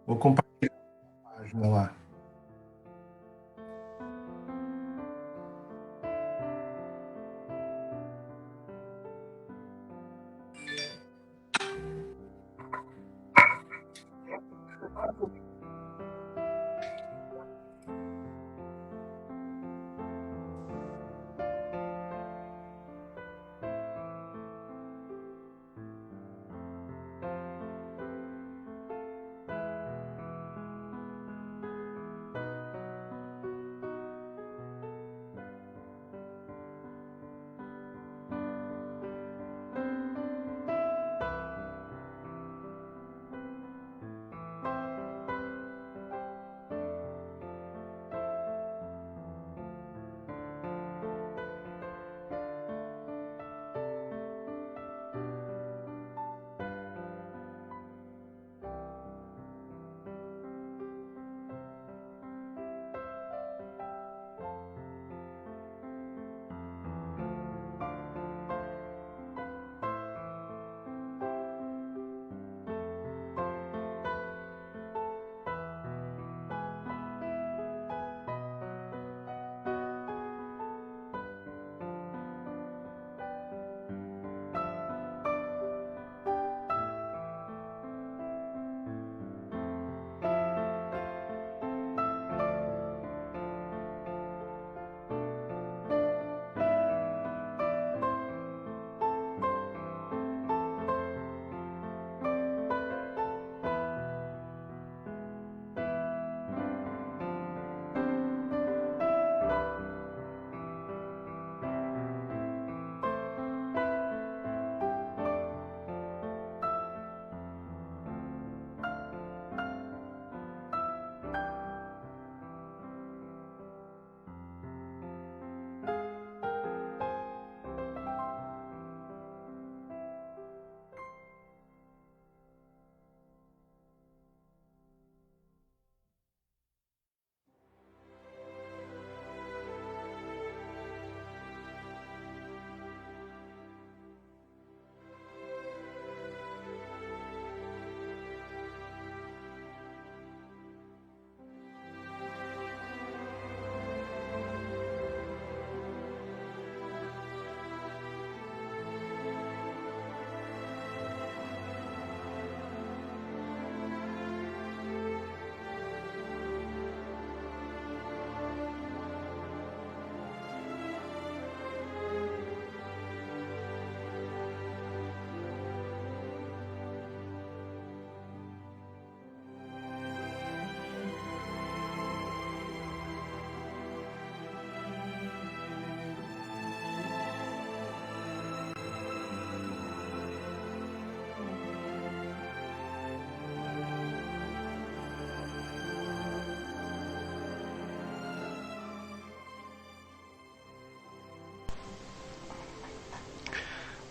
Vou compartilhar a página lá.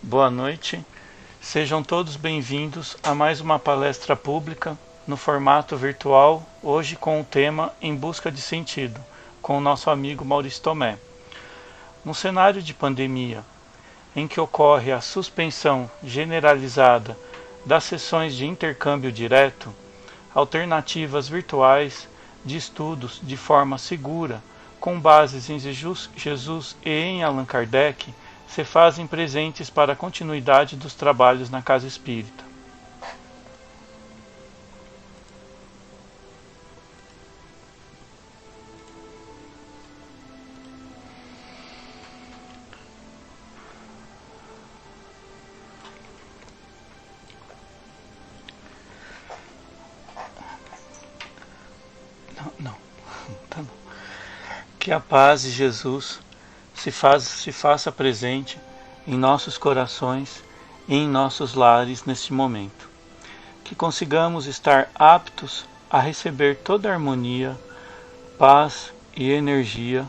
Boa noite, sejam todos bem-vindos a mais uma palestra pública no formato virtual, hoje com o tema Em Busca de Sentido, com o nosso amigo Maurício Tomé. No cenário de pandemia, em que ocorre a suspensão generalizada das sessões de intercâmbio direto, alternativas virtuais de estudos de forma segura, com bases em Jesus e em Allan Kardec, se fazem presentes para a continuidade dos trabalhos na Casa Espírita. Não, tá não. Que a paz de Jesus se faça presente em nossos corações e em nossos lares neste momento. Que consigamos estar aptos a receber toda a harmonia, paz e energia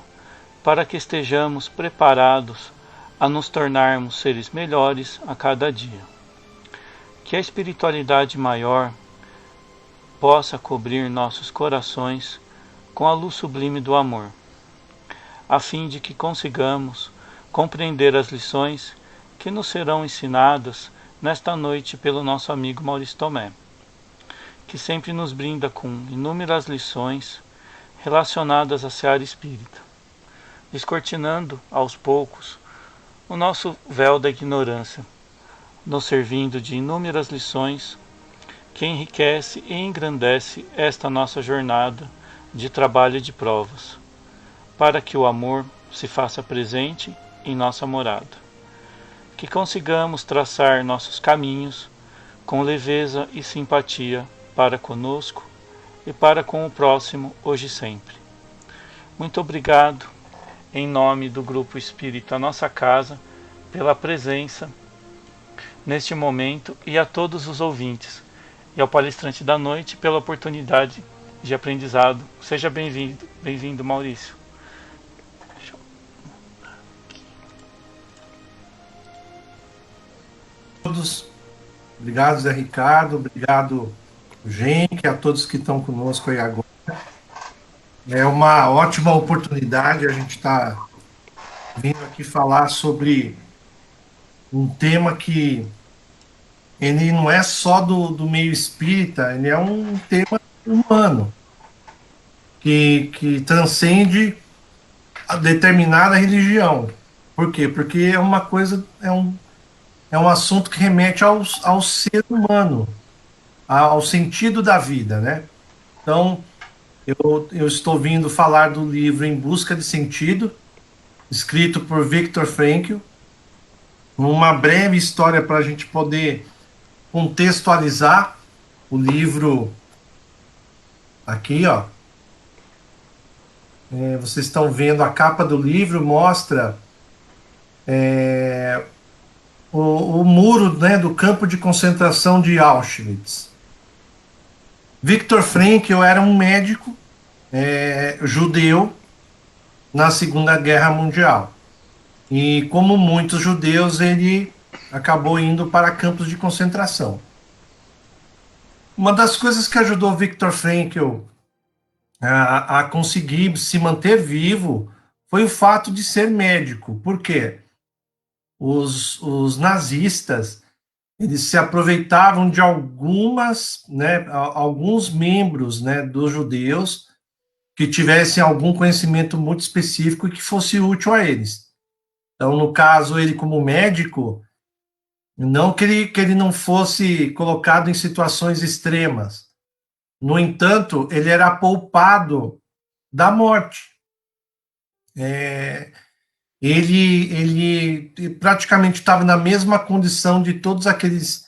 para que estejamos preparados a nos tornarmos seres melhores a cada dia. Que a espiritualidade maior possa cobrir nossos corações com a luz sublime do amor, a fim de que consigamos compreender as lições que nos serão ensinadas nesta noite pelo nosso amigo Maurício Tomé. que sempre nos brinda com inúmeras lições relacionadas à seara espírita, descortinando aos poucos o nosso véu da ignorância, nos servindo de inúmeras lições que enriquece e engrandece esta nossa jornada de trabalho e de provas, para que o amor se faça presente em nossa morada, que consigamos traçar nossos caminhos com leveza e simpatia para conosco e para com o próximo hoje e sempre. Muito obrigado, em nome do Grupo Espírita Nossa Casa, pela presença neste momento e a todos os ouvintes, e ao palestrante da noite pela oportunidade de aprendizado. Seja bem-vindo, bem-vindo, Maurício. Todos, obrigado, Zé Ricardo, obrigado, Genk, a todos que estão conosco aí agora. É uma ótima oportunidade a gente estar vindo aqui falar sobre um tema que ele não é só do meio espírita, ele é um tema humano, que transcende a determinada religião. Por quê? Porque é uma coisa, é um assunto que remete ao ser humano, ao sentido da vida, né? Então, eu estou vindo falar do livro Em Busca de Sentido, escrito por Viktor Frankl, uma breve história para a gente poder contextualizar o livro aqui, ó. Vocês estão vendo a capa do livro, mostra o muro, né, do campo de concentração de Auschwitz. Viktor Frankl era um médico judeu na Segunda Guerra Mundial. E como muitos judeus, ele acabou indo para campos de concentração. Uma das coisas que ajudou Viktor Frankl a conseguir se manter vivo foi o fato de ser médico. Por quê? Os nazistas, eles se aproveitavam de alguns membros, né, dos judeus que tivessem algum conhecimento muito específico e que fosse útil a eles. Então, no caso, ele como médico, não que ele não fosse colocado em situações extremas. No entanto, ele era poupado da morte. Ele praticamente estava na mesma condição de todos aqueles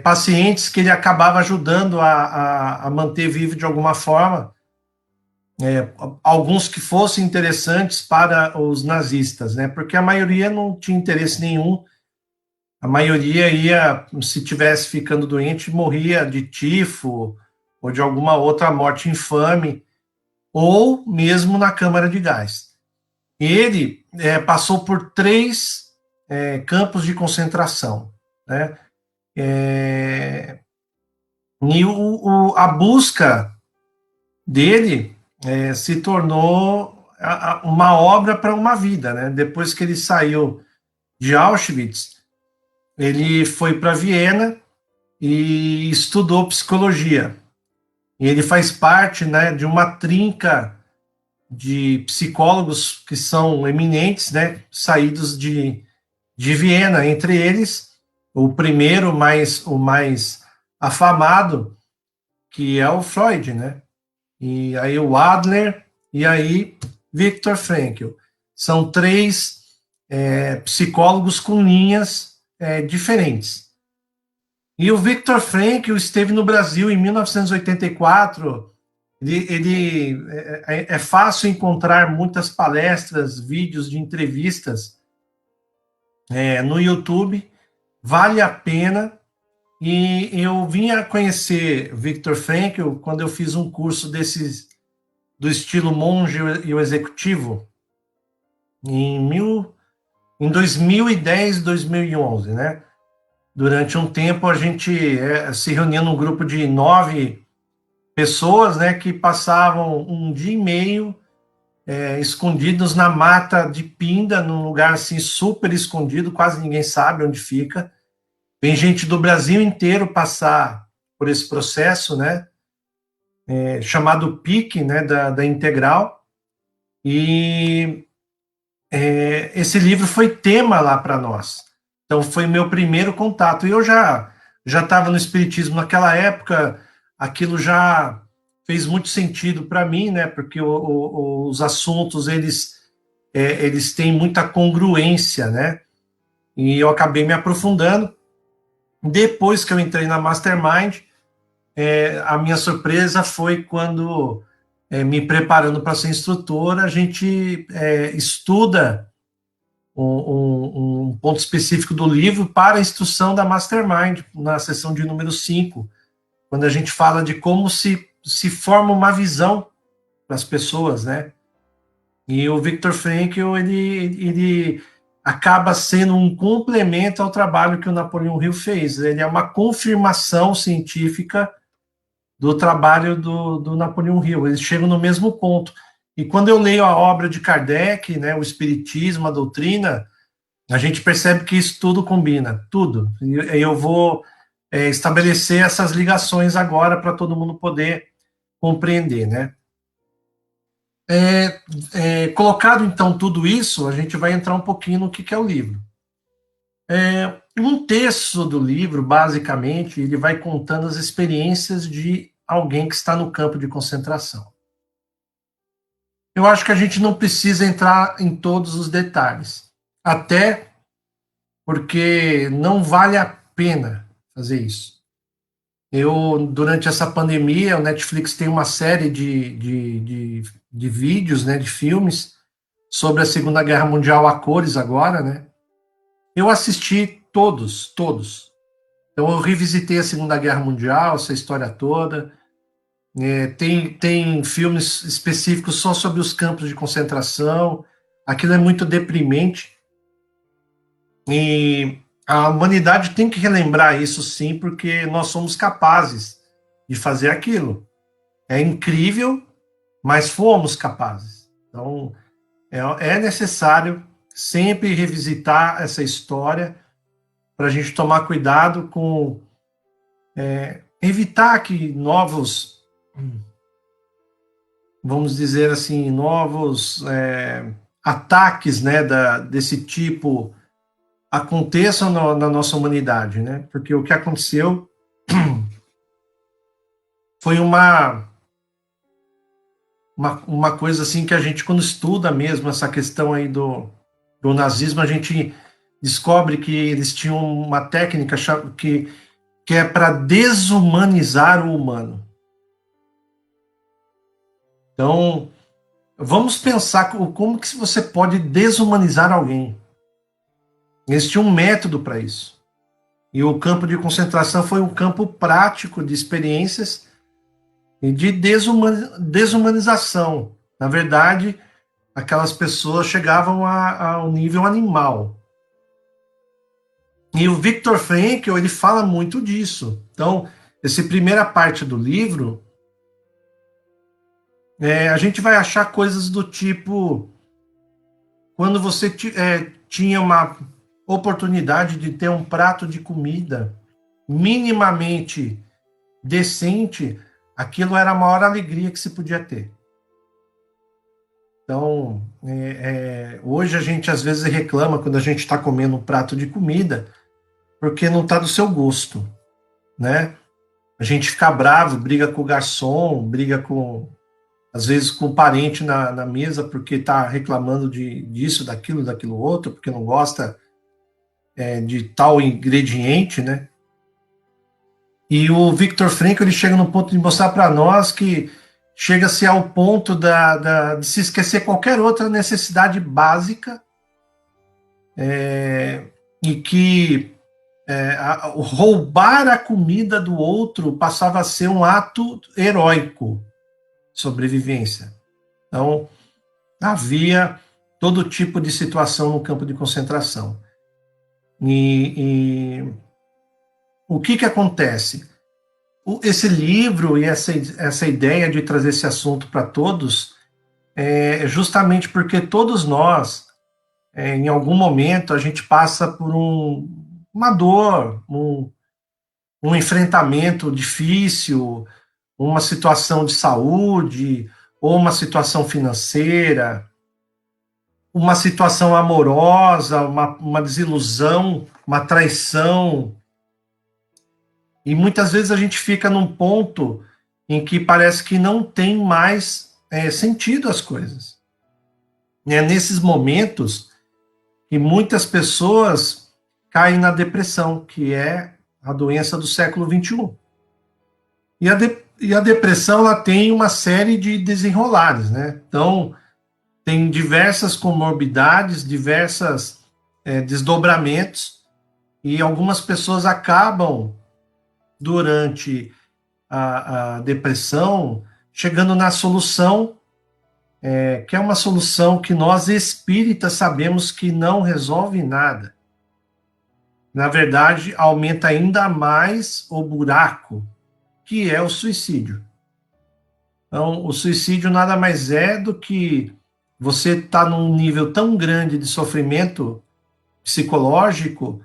pacientes que ele acabava ajudando a manter vivo de alguma forma, alguns que fossem interessantes para os nazistas, né? Porque a maioria não tinha interesse nenhum, a maioria ia, se tivesse ficando doente, morria de tifo ou de alguma outra morte infame, ou mesmo na câmara de gás. Ele passou por 3 campos de concentração, né? E a busca dele se tornou uma obra para uma vida, né? Depois que ele saiu de Auschwitz, ele foi para Viena e estudou psicologia. E ele faz parte, né, de uma trinca de psicólogos que são eminentes, né, saídos de Viena, entre eles o primeiro, o mais afamado, que é o Freud, né? E aí o Adler e aí Viktor Frankl. São 3 psicólogos com linhas diferentes. E o Viktor Frankl esteve no Brasil em 1984. É fácil encontrar muitas palestras, vídeos de entrevistas no YouTube. Vale a pena. E eu vim a conhecer Viktor Frankl quando eu fiz um curso desses do estilo monge e o executivo em 2010, 2011, né? Durante um tempo a gente se reunia num grupo de 9 pessoas, né, que passavam um dia e meio escondidos na mata de Pinda, num lugar assim super escondido, quase ninguém sabe onde fica. Vem gente do Brasil inteiro passar por esse processo, né, chamado PIC, né, da Integral, e esse livro foi tema lá para nós. Então foi meu primeiro contato. E eu já estava no espiritismo naquela época, aquilo já fez muito sentido para mim, né? Porque os assuntos eles têm muita congruência, né? E eu acabei me aprofundando. Depois que eu entrei na Mastermind, a minha surpresa foi quando, me preparando para ser instrutora, a gente estuda um ponto específico do livro para a instrução da Mastermind, na seção de número 5, quando a gente fala de como se forma uma visão para as pessoas, né? E o Viktor Frankl, ele acaba sendo um complemento ao trabalho que o Napoleão Hill fez. Ele é uma confirmação científica do trabalho do Napoleão Hill. Eles chegam no mesmo ponto. E quando eu leio a obra de Kardec, né, o Espiritismo, a doutrina, a gente percebe que isso tudo combina, tudo. E eu vou estabelecer essas ligações agora para todo mundo poder compreender, né? Colocado então tudo isso, a gente vai entrar um pouquinho no que é o livro. Um terço do livro, basicamente, ele vai contando as experiências de alguém que está no campo de concentração. Eu acho que a gente não precisa entrar em todos os detalhes, até porque não vale a pena fazer isso. Durante essa pandemia, o Netflix tem uma série de vídeos, né, de filmes sobre a Segunda Guerra Mundial a cores agora, né? Eu assisti todos. Então eu revisitei a Segunda Guerra Mundial, essa história toda. Tem filmes específicos só sobre os campos de concentração. Aquilo é muito deprimente. E a humanidade tem que relembrar isso, sim, porque nós somos capazes de fazer aquilo. É incrível, mas fomos capazes. Então, é necessário sempre revisitar essa história para a gente tomar cuidado com evitar que novos, vamos dizer assim, novos ataques, né, desse tipo aconteçam na nossa humanidade, né? Porque o que aconteceu foi uma coisa assim que a gente, quando estuda mesmo essa questão aí do nazismo, a gente descobre que eles tinham uma técnica que é para desumanizar o humano. Então, vamos pensar como que você pode desumanizar alguém. Eles tinham um método para isso. E o campo de concentração foi um campo prático de experiências e de desumanização. Na verdade, aquelas pessoas chegavam ao nível animal. E o Viktor Frankl, ele fala muito disso. Então, essa primeira parte do livro, a gente vai achar coisas do tipo, quando você tinha uma oportunidade de ter um prato de comida minimamente decente, aquilo era a maior alegria que se podia ter. Então, hoje a gente às vezes reclama quando a gente está comendo um prato de comida porque não está do seu gosto, né? A gente fica bravo, briga com o garçom, briga às vezes com o parente na mesa porque está reclamando disso, daquilo outro, porque não gosta de tal ingrediente, né? E o Viktor Frankl, ele chega no ponto de mostrar para nós que chega-se ao ponto de se esquecer qualquer outra necessidade básica e que roubar a comida do outro passava a ser um ato heróico de sobrevivência. Então, havia todo tipo de situação no campo de concentração. E o que acontece? Esse livro e essa ideia de trazer esse assunto para todos é justamente porque todos nós, em algum momento, a gente passa por uma dor, um um enfrentamento difícil, uma situação de saúde, ou uma situação financeira, uma situação amorosa, uma desilusão, uma traição. E muitas vezes a gente fica num ponto em que parece que não tem mais sentido as coisas. É nesses momentos que muitas pessoas caem na depressão, que é a doença do século XXI. E a depressão ela tem uma série de desenrolares, né? Então, tem diversas comorbidades, diversas desdobramentos, e algumas pessoas acabam, durante a depressão, chegando na solução, que é uma solução que nós espíritas sabemos que não resolve nada. Na verdade, aumenta ainda mais o buraco, que é o suicídio. Então, o suicídio nada mais é do que você estar num nível tão grande de sofrimento psicológico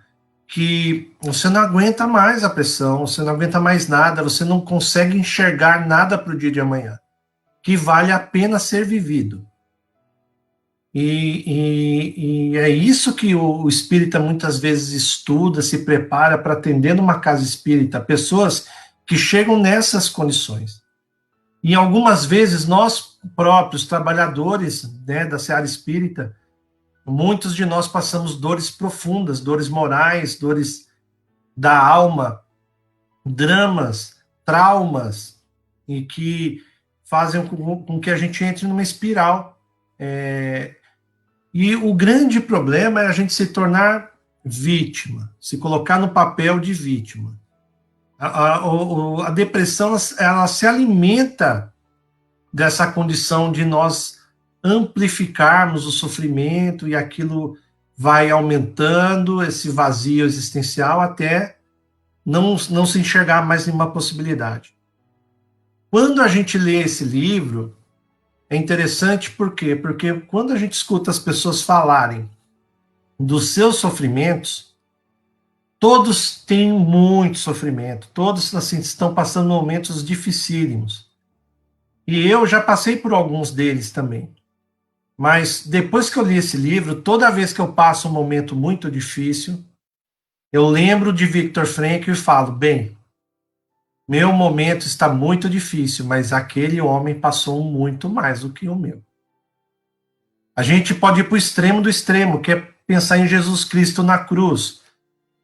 que você não aguenta mais a pressão, você não aguenta mais nada, você não consegue enxergar nada para o dia de amanhã, que vale a pena ser vivido. E é isso que o espírita muitas vezes estuda, se prepara para atender numa casa espírita, pessoas que chegam nessas condições. E algumas vezes nós próprios, trabalhadores, né, da seara espírita, muitos de nós passamos dores profundas, dores morais, dores da alma, dramas, traumas, e que fazem com que a gente entre numa espiral. E o grande problema é a gente se tornar vítima, se colocar no papel de vítima. A depressão, ela se alimenta dessa condição de nós amplificarmos o sofrimento, e aquilo vai aumentando, esse vazio existencial, até não se enxergar mais nenhuma possibilidade. Quando a gente lê esse livro, é interessante, por quê? Porque quando a gente escuta as pessoas falarem dos seus sofrimentos, todos têm muito sofrimento, todos assim, estão passando momentos dificílimos. E eu já passei por alguns deles também. Mas depois que eu li esse livro, toda vez que eu passo um momento muito difícil, eu lembro de Viktor Frankl e falo, bem, meu momento está muito difícil, mas aquele homem passou muito mais do que o meu. A gente pode ir para o extremo do extremo, que é pensar em Jesus Cristo na cruz.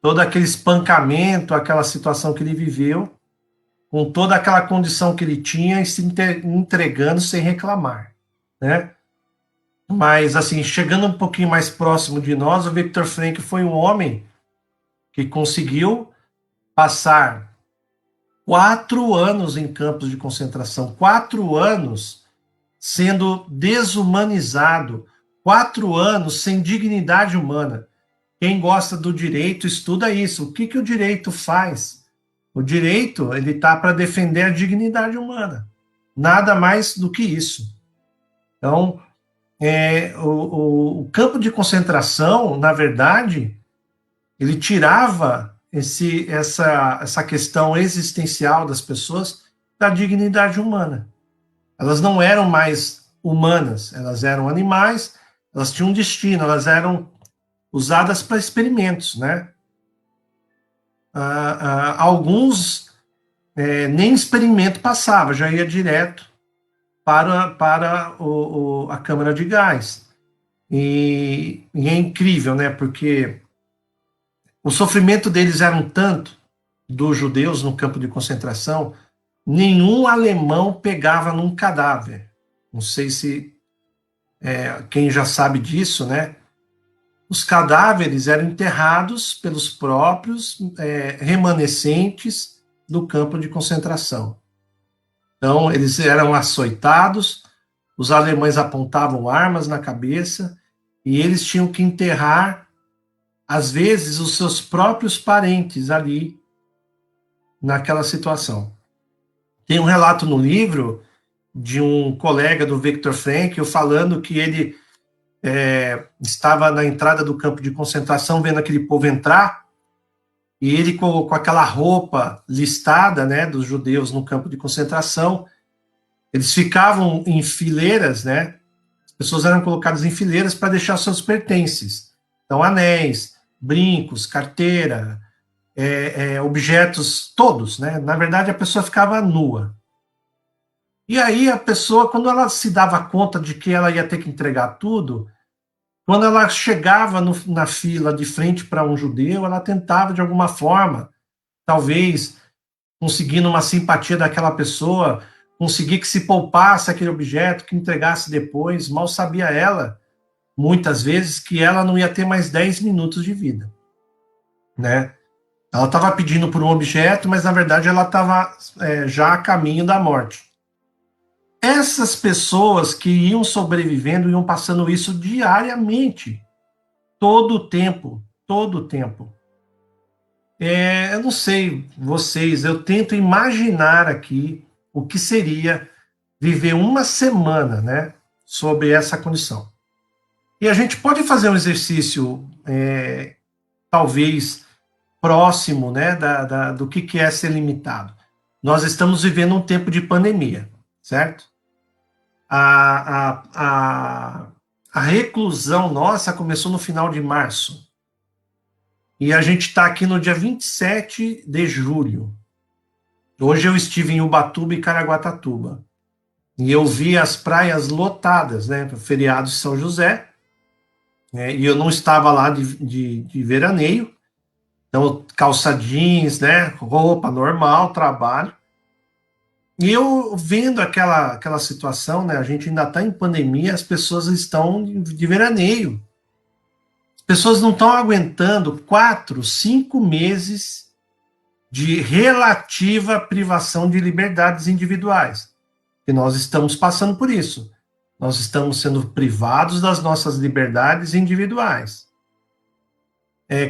Todo aquele espancamento, aquela situação que ele viveu, com toda aquela condição que ele tinha, e se entregando sem reclamar, né? Mas, assim, chegando um pouquinho mais próximo de nós, o Viktor Frankl foi um homem que conseguiu passar 4 anos em campos de concentração, 4 anos sendo desumanizado, 4 anos sem dignidade humana. Quem gosta do direito estuda isso. O que o direito faz? O direito, ele está para defender a dignidade humana. Nada mais do que isso. Então, o campo de concentração, na verdade, ele tirava essa questão existencial das pessoas da dignidade humana. Elas não eram mais humanas, elas eram animais, elas tinham um destino, elas eram usadas para experimentos, né? Alguns nem experimento passava, já ia direto para a câmara de gás. E é incrível, né? Porque o sofrimento deles era um tanto, dos judeus no campo de concentração, nenhum alemão pegava num cadáver. Não sei se quem já sabe disso, né? Os cadáveres eram enterrados pelos próprios remanescentes do campo de concentração. Então, eles eram açoitados, os alemães apontavam armas na cabeça, e eles tinham que enterrar, às vezes, os seus próprios parentes ali, naquela situação. Tem um relato no livro de um colega do Viktor Frankl falando que ele estava na entrada do campo de concentração, vendo aquele povo entrar, e ele com aquela roupa listada, né, dos judeus no campo de concentração, eles ficavam em fileiras, né, as pessoas eram colocadas em fileiras para deixar seus pertences, então anéis, brincos, carteira, objetos todos, né, na verdade a pessoa ficava nua. E aí a pessoa, quando ela se dava conta de que ela ia ter que entregar tudo, quando ela chegava na fila de frente para um judeu, ela tentava de alguma forma, talvez conseguindo uma simpatia daquela pessoa, conseguir que se poupasse aquele objeto, que entregasse depois. Mal sabia ela, muitas vezes, que ela não ia ter mais 10 minutos de vida, né? Ela estava pedindo por um objeto, mas na verdade ela estava já a caminho da morte. Essas pessoas que iam sobrevivendo iam passando isso diariamente, todo o tempo, todo o tempo. Eu não sei vocês, eu tento imaginar aqui o que seria viver uma semana, né, sobre essa condição. E a gente pode fazer um exercício, talvez próximo, né, do que é ser limitado. Nós estamos vivendo um tempo de pandemia, certo? A reclusão nossa começou no final de março. E a gente está aqui no dia 27 de julho. Hoje eu estive em Ubatuba e Caraguatatuba. E eu vi as praias lotadas, né? Feriado de São José. Né, e eu não estava lá de veraneio. Então, calça jeans, né? Roupa normal, trabalho. E eu vendo aquela situação, né? A gente ainda está em pandemia, as pessoas estão de veraneio. As pessoas não estão aguentando 4, 5 meses de relativa privação de liberdades individuais. E nós estamos passando por isso. Nós estamos sendo privados das nossas liberdades individuais.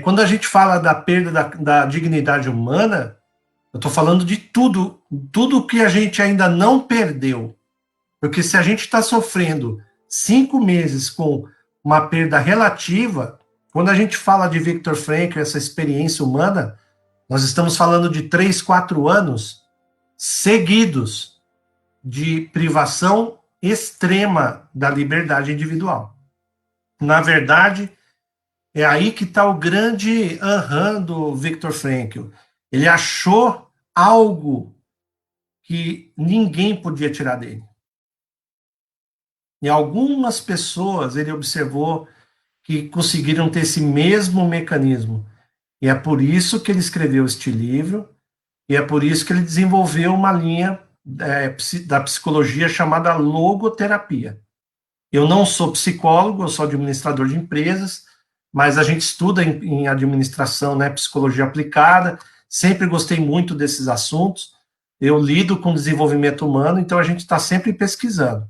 Quando a gente fala da perda da dignidade humana, eu estou falando de tudo que a gente ainda não perdeu. Porque se a gente está sofrendo 5 meses com uma perda relativa, quando a gente fala de Viktor Frankl, essa experiência humana, nós estamos falando de 3, 4 anos seguidos de privação extrema da liberdade individual. Na verdade, é aí que está o grande do Viktor Frankl. Ele achou algo que ninguém podia tirar dele. E algumas pessoas ele observou que conseguiram ter esse mesmo mecanismo. E é por isso que ele escreveu este livro, e é por isso que ele desenvolveu uma linha da psicologia chamada logoterapia. Eu não sou psicólogo, eu sou administrador de empresas, mas a gente estuda em administração, né, psicologia aplicada, sempre gostei muito desses assuntos, eu lido com desenvolvimento humano, então a gente está sempre pesquisando.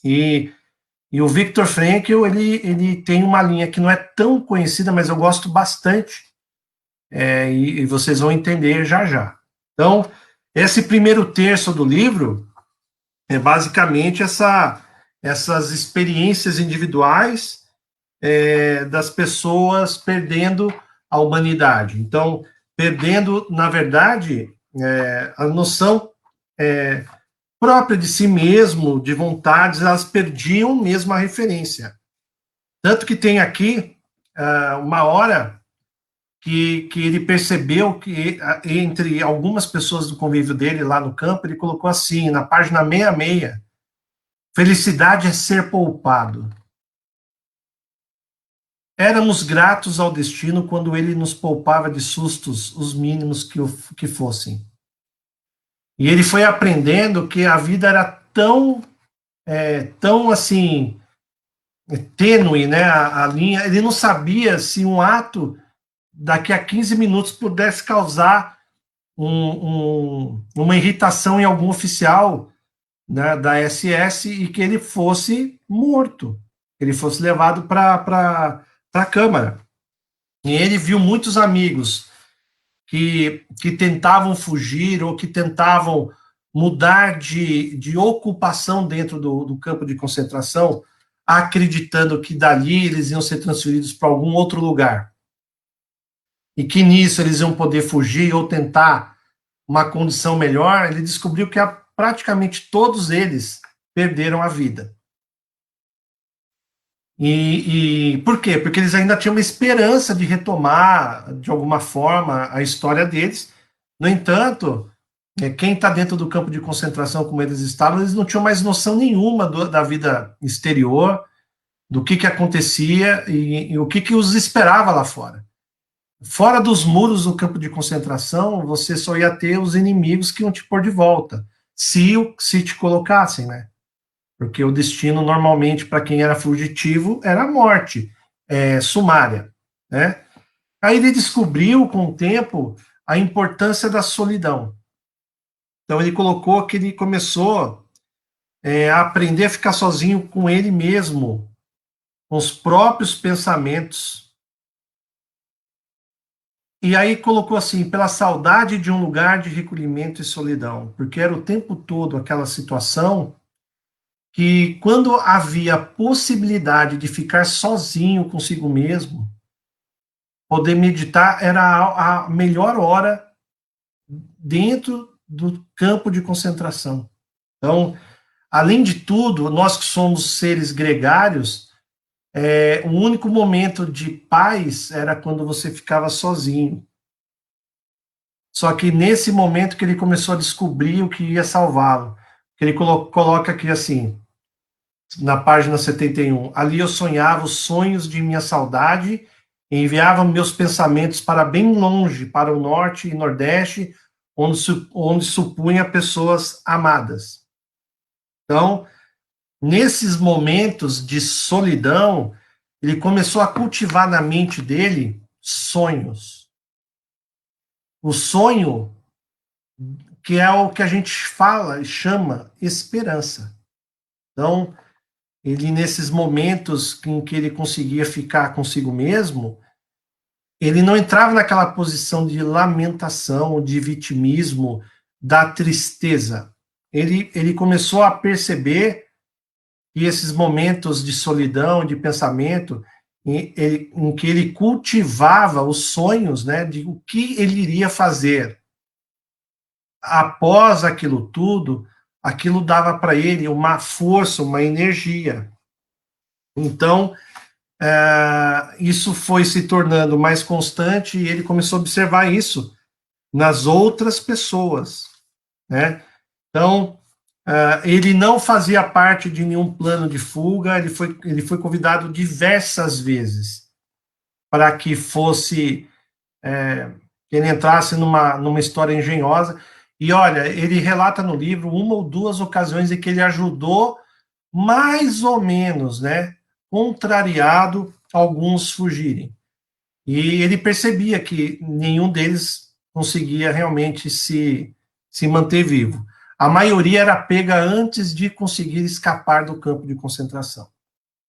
E o Viktor Frankl, ele tem uma linha que não é tão conhecida, mas eu gosto bastante, e vocês vão entender já já. Então, esse primeiro terço do livro é basicamente essas experiências individuais das pessoas perdendo a humanidade. Então, perdendo, na verdade, a noção própria de si mesmo, de vontades, elas perdiam mesmo a referência. Tanto que tem aqui uma hora que ele percebeu que, entre algumas pessoas do convívio dele lá no campo, ele colocou assim, na página 66, felicidade é ser poupado. Éramos gratos ao destino quando ele nos poupava de sustos, os mínimos que fossem. E ele foi aprendendo que a vida era tão assim, tênue, né, a linha. Ele não sabia se um ato daqui a 15 minutos pudesse causar uma irritação em algum oficial, né, da SS e que ele fosse morto, que ele fosse levado para a Câmara. E ele viu muitos amigos que tentavam fugir ou que tentavam mudar de ocupação dentro do campo de concentração, acreditando que dali eles iam ser transferidos para algum outro lugar. e que nisso eles iam poder fugir ou tentar uma condição melhor, ele descobriu que praticamente todos eles perderam a vida. E por quê? Porque eles ainda tinham uma esperança de retomar, de alguma forma, a história deles. No entanto, quem está dentro do campo de concentração, como eles estavam, eles não tinham mais noção nenhuma da vida exterior, do que acontecia e o que os esperava lá fora. Fora dos muros do campo de concentração, você só ia ter os inimigos que iam te pôr de volta, se te colocassem, né? Porque o destino, normalmente, para quem era fugitivo, era a morte sumária, né? Aí ele descobriu, com o tempo, a importância da solidão. Então ele colocou que ele começou a aprender a ficar sozinho com ele mesmo, com os próprios pensamentos. E aí colocou assim, pela saudade de um lugar de recolhimento e solidão, porque era o tempo todo aquela situação que quando havia possibilidade de ficar sozinho consigo mesmo, poder meditar era a melhor hora dentro do campo de concentração. Então, além de tudo, nós que somos seres gregários, o único momento de paz era quando você ficava sozinho. Só que nesse momento que ele começou a descobrir o que ia salvá-lo, ele coloca aqui assim, na página 71, ali eu sonhava os sonhos de minha saudade, enviava meus pensamentos para bem longe, para o norte e nordeste, onde supunha pessoas amadas. Então, nesses momentos de solidão, ele começou a cultivar na mente dele sonhos. O sonho, que é o que a gente fala e chama esperança. Então, ele, nesses momentos em que ele conseguia ficar consigo mesmo, ele não entrava naquela posição de lamentação, de vitimismo, da tristeza. Ele começou a perceber que esses momentos de solidão, de pensamento, em que ele cultivava os sonhos, né, de o que ele iria fazer após aquilo tudo, aquilo dava para ele uma força, uma energia. Então, isso foi se tornando mais constante e ele começou a observar isso nas outras pessoas, né? Então, ele não fazia parte de nenhum plano de fuga, ele foi convidado diversas vezes para que fosse, que ele entrasse numa história engenhosa. E olha, ele relata no livro uma ou duas ocasiões em que ele ajudou, mais ou menos, né, contrariado alguns fugirem. E ele percebia que nenhum deles conseguia realmente se manter vivo. A maioria era pega antes de conseguir escapar do campo de concentração,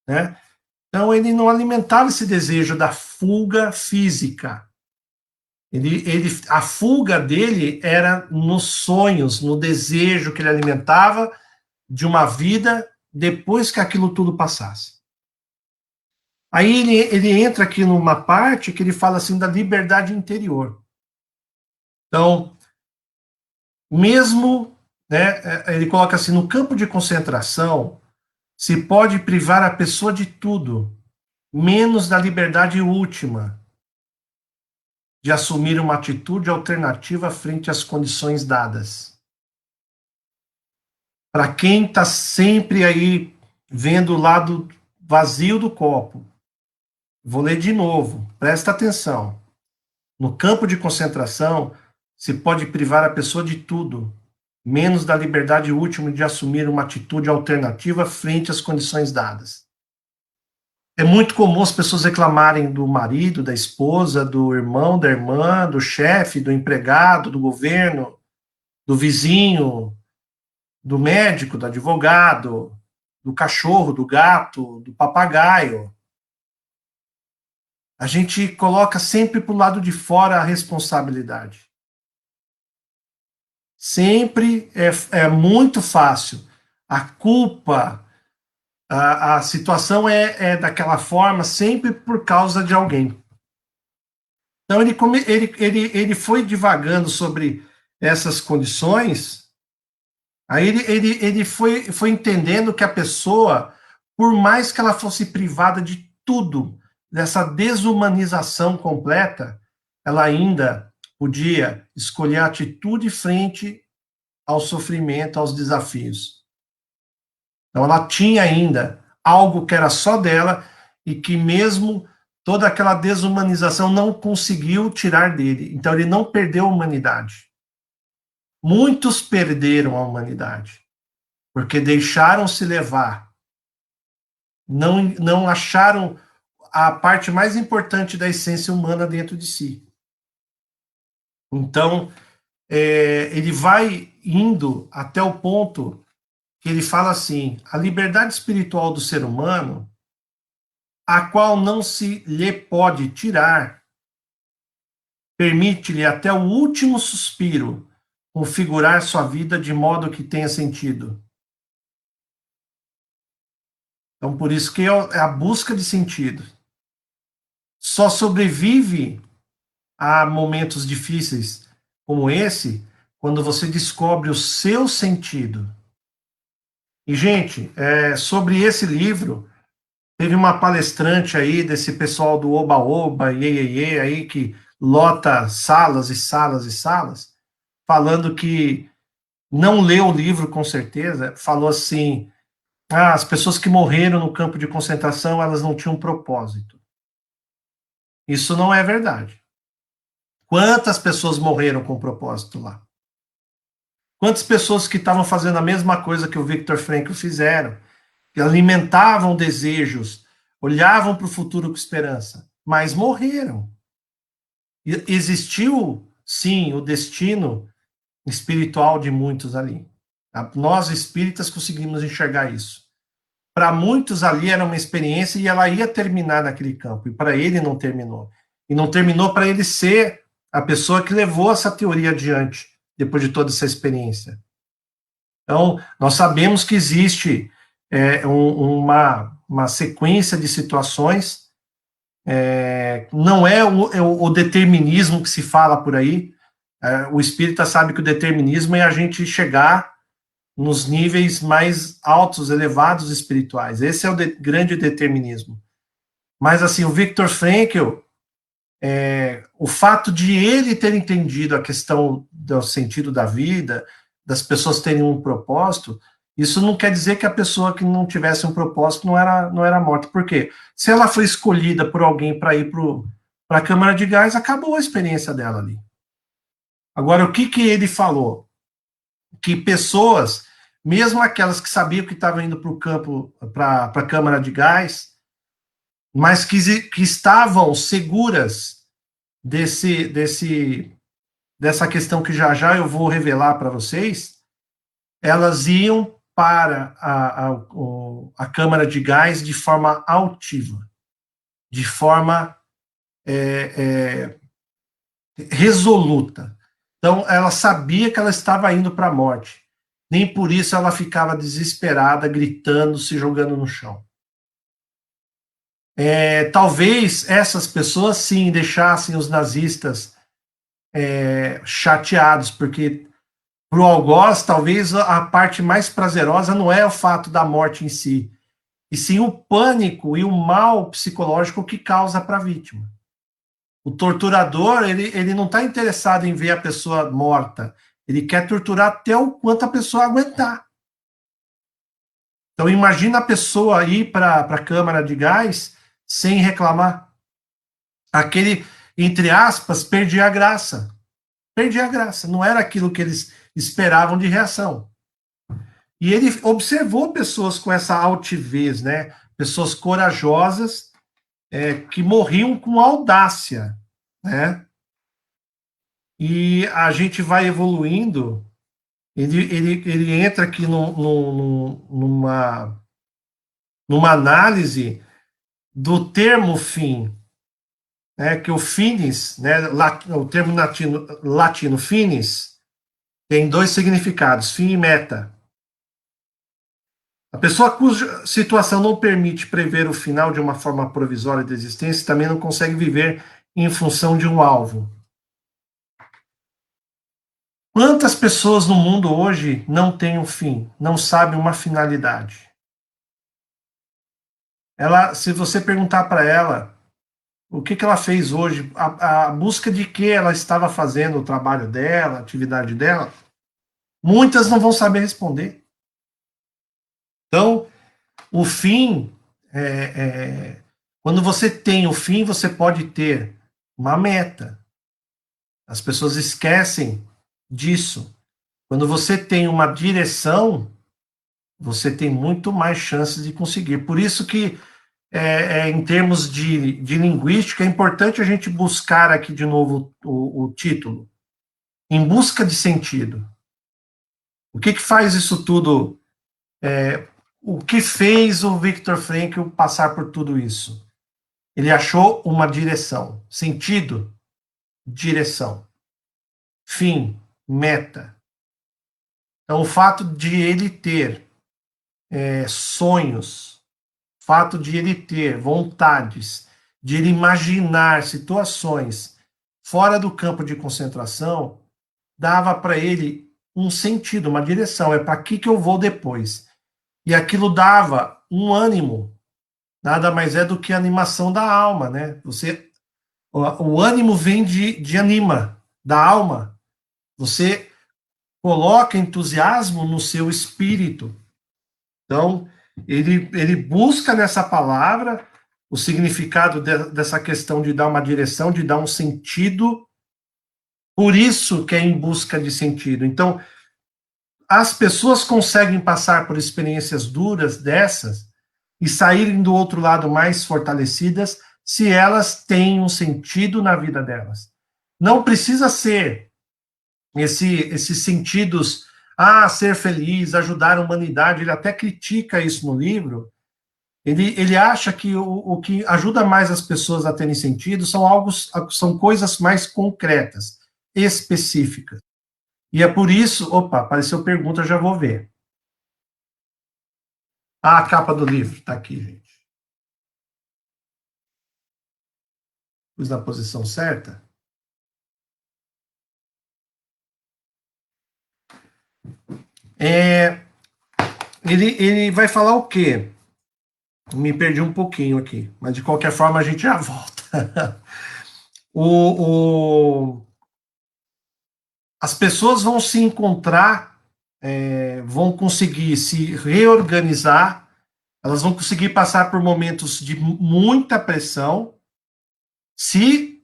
né? Então ele não alimentava esse desejo da fuga física. A fuga dele era nos sonhos, no desejo que ele alimentava de uma vida depois que aquilo tudo passasse. Aí ele entra aqui numa parte que ele fala assim da liberdade interior. Então, mesmo, né, ele coloca assim, no campo de concentração, se pode privar a pessoa de tudo, menos da liberdade última, de assumir uma atitude alternativa frente às condições dadas. Para quem está sempre aí vendo o lado vazio do copo, vou ler de novo, presta atenção. No campo de concentração, se pode privar a pessoa de tudo, menos da liberdade última de assumir uma atitude alternativa frente às condições dadas. É muito comum as pessoas reclamarem do marido, da esposa, do irmão, da irmã, do chefe, do empregado, do governo, do vizinho, do médico, do advogado, do cachorro, do gato, do papagaio. A gente coloca sempre para o lado de fora a responsabilidade. Sempre é muito fácil. A culpa, a situação é daquela forma sempre por causa de alguém. Então ele foi divagando sobre essas condições, aí ele foi entendendo que a pessoa, por mais que ela fosse privada de tudo, dessa desumanização completa, ela ainda podia escolher a atitude frente ao sofrimento, aos desafios. Então ela tinha ainda algo que era só dela e que mesmo toda aquela desumanização não conseguiu tirar dele. Então ele não perdeu a humanidade. Muitos perderam a humanidade porque deixaram se levar, não acharam a parte mais importante da essência humana dentro de si. Então ele vai indo até o ponto que ele fala assim: a liberdade espiritual do ser humano, a qual não se lhe pode tirar, permite-lhe até o último suspiro configurar sua vida de modo que tenha sentido. Então, por isso que é a busca de sentido. Só sobrevive a momentos difíceis como esse quando você descobre o seu sentido. E, gente, sobre esse livro, teve uma palestrante aí desse pessoal do Oba-Oba, Iê, aí, que lota salas e salas e salas, falando que não leu o livro com certeza, falou assim: as pessoas que morreram no campo de concentração, elas não tinham propósito. Isso não é verdade. Quantas pessoas morreram com propósito lá? Quantas pessoas que estavam fazendo a mesma coisa que o Viktor Frankl fizeram, que alimentavam desejos, olhavam para o futuro com esperança, mas morreram. Existiu, sim, o destino espiritual de muitos ali. Nós espíritas conseguimos enxergar isso. Para muitos ali era uma experiência e ela ia terminar naquele campo, e para ele não terminou. E não terminou para ele ser a pessoa que levou essa teoria adiante, depois de toda essa experiência. Então, nós sabemos que existe uma sequência de situações, não é o determinismo que se fala por aí. O espírita sabe que o determinismo é a gente chegar nos níveis mais altos, elevados espirituais. Esse é o grande determinismo. Mas, assim, o Viktor Frankl, o fato de ele ter entendido a questão do sentido da vida, das pessoas terem um propósito, isso não quer dizer que a pessoa que não tivesse um propósito não era morta. Por quê? Se ela foi escolhida por alguém para ir para a Câmara de Gás, acabou a experiência dela ali. Agora, o que ele falou? Que pessoas, mesmo aquelas que sabiam que estavam indo para o campo, para a Câmara de Gás, mas que estavam seguras dessa questão que já já eu vou revelar para vocês, elas iam para a Câmara de Gás de forma altiva, de forma resoluta. Então, ela sabia que ela estava indo para a morte. Nem por isso ela ficava desesperada, gritando, se jogando no chão. Talvez essas pessoas, sim, deixassem os nazistas chateados, porque para o algoz, talvez a parte mais prazerosa não é o fato da morte em si, e sim o pânico e o mal psicológico que causa para a vítima. O torturador, ele não está interessado em ver a pessoa morta, ele quer torturar até o quanto a pessoa aguentar. Então, imagina a pessoa ir para a câmara de gás sem reclamar. Aquele, entre aspas, perdia a graça. Perdia a graça. Não era aquilo que eles esperavam de reação. E ele observou pessoas com essa altivez, né? Pessoas corajosas, que morriam com audácia, né? E a gente vai evoluindo. Ele entra aqui numa análise do termo fim, né? Que o finis, né? O termo latino finis tem dois significados: fim e meta. A pessoa cuja situação não permite prever o final de uma forma provisória da existência também não consegue viver em função de um alvo. Quantas pessoas no mundo hoje não têm um fim, não sabem uma finalidade? Ela, se você perguntar para ela o que ela fez hoje, a busca de que ela estava fazendo o trabalho dela, a atividade dela, muitas não vão saber responder. Então, o fim, quando você tem o fim, você pode ter uma meta. As pessoas esquecem disso. Quando você tem uma direção, você tem muito mais chances de conseguir. Por isso que, em termos de linguística, é importante a gente buscar aqui de novo o título, Em Busca de Sentido. O que faz isso tudo? O que fez o Viktor Frankl passar por tudo isso? Ele achou uma direção. Sentido, direção. Fim, meta. Então, o fato de ele ter sonhos, o fato de ele ter vontades, de ele imaginar situações fora do campo de concentração, dava para ele um sentido, uma direção. É para aqui que eu vou depois. E aquilo dava um ânimo. Nada mais é do que a animação da alma, né? O ânimo vem de anima, da alma. Você coloca entusiasmo no seu espírito. Então, ele busca nessa palavra o significado dessa questão de dar uma direção, de dar um sentido. Por isso que é em busca de sentido. Então, as pessoas conseguem passar por experiências duras dessas e saírem do outro lado mais fortalecidas se elas têm um sentido na vida delas. Não precisa ser esses sentidos, ser feliz, ajudar a humanidade. Ele até critica isso no livro. Ele acha que o que ajuda mais as pessoas a terem sentido são coisas mais concretas, específicas. E é por isso, apareceu pergunta, eu já vou ver. A capa do livro está aqui, gente. Pus na posição certa. Ele vai falar o quê? Me perdi um pouquinho aqui, mas de qualquer forma a gente já volta. As pessoas vão se encontrar, vão conseguir se reorganizar, elas vão conseguir passar por momentos de muita pressão, se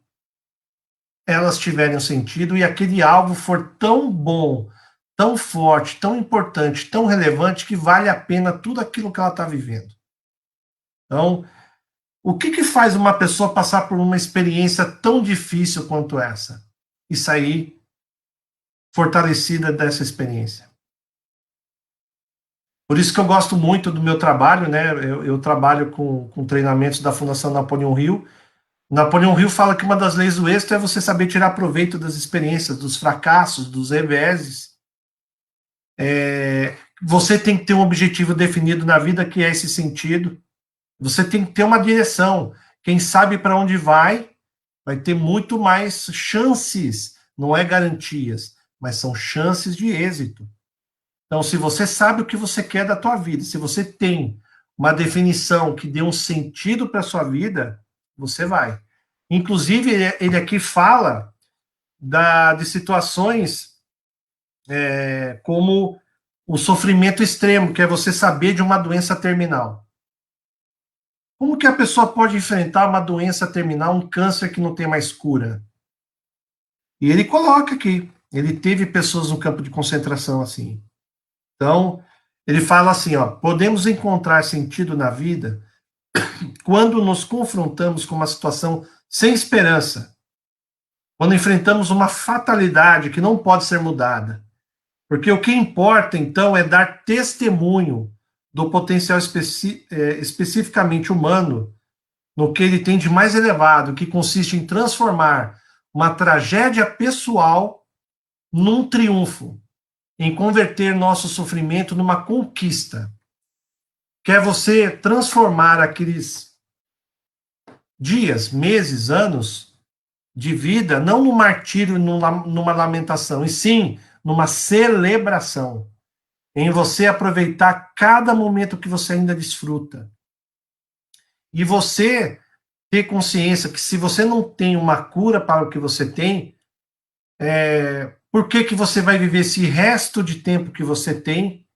elas tiverem um sentido e aquele alvo for tão bom, tão forte, tão importante, tão relevante, que vale a pena tudo aquilo que ela está vivendo. Então, o que faz uma pessoa passar por uma experiência tão difícil quanto essa e sair fortalecida dessa experiência? Por isso que eu gosto muito do meu trabalho, né? Eu trabalho com treinamentos da Fundação Napoleão Hill. Napoleão Hill fala que uma das leis do êxito é você saber tirar proveito das experiências, dos fracassos, dos reveses. Você tem que ter um objetivo definido na vida, que é esse sentido. Você tem que ter uma direção. Quem sabe para onde vai ter muito mais chances, não é garantias, mas são chances de êxito. Então, se você sabe o que você quer da tua vida, se você tem uma definição que dê um sentido para a sua vida, você vai. Inclusive, ele aqui fala de situações como o sofrimento extremo, que é você saber de uma doença terminal. Como que a pessoa pode enfrentar uma doença terminal, um câncer que não tem mais cura? E ele coloca aqui, ele teve pessoas no campo de concentração assim. Então, ele fala assim, podemos encontrar sentido na vida quando nos confrontamos com uma situação sem esperança, quando enfrentamos uma fatalidade que não pode ser mudada. Porque o que importa, então, é dar testemunho do potencial especificamente humano no que ele tem de mais elevado, que consiste em transformar uma tragédia pessoal num triunfo, em converter nosso sofrimento numa conquista. Quer você transformar aqueles dias, meses, anos de vida, não no martírio, numa lamentação, e sim numa celebração, em você aproveitar cada momento que você ainda desfruta. E você ter consciência que se você não tem uma cura para o que você tem, por que que você vai viver esse resto de tempo que você tem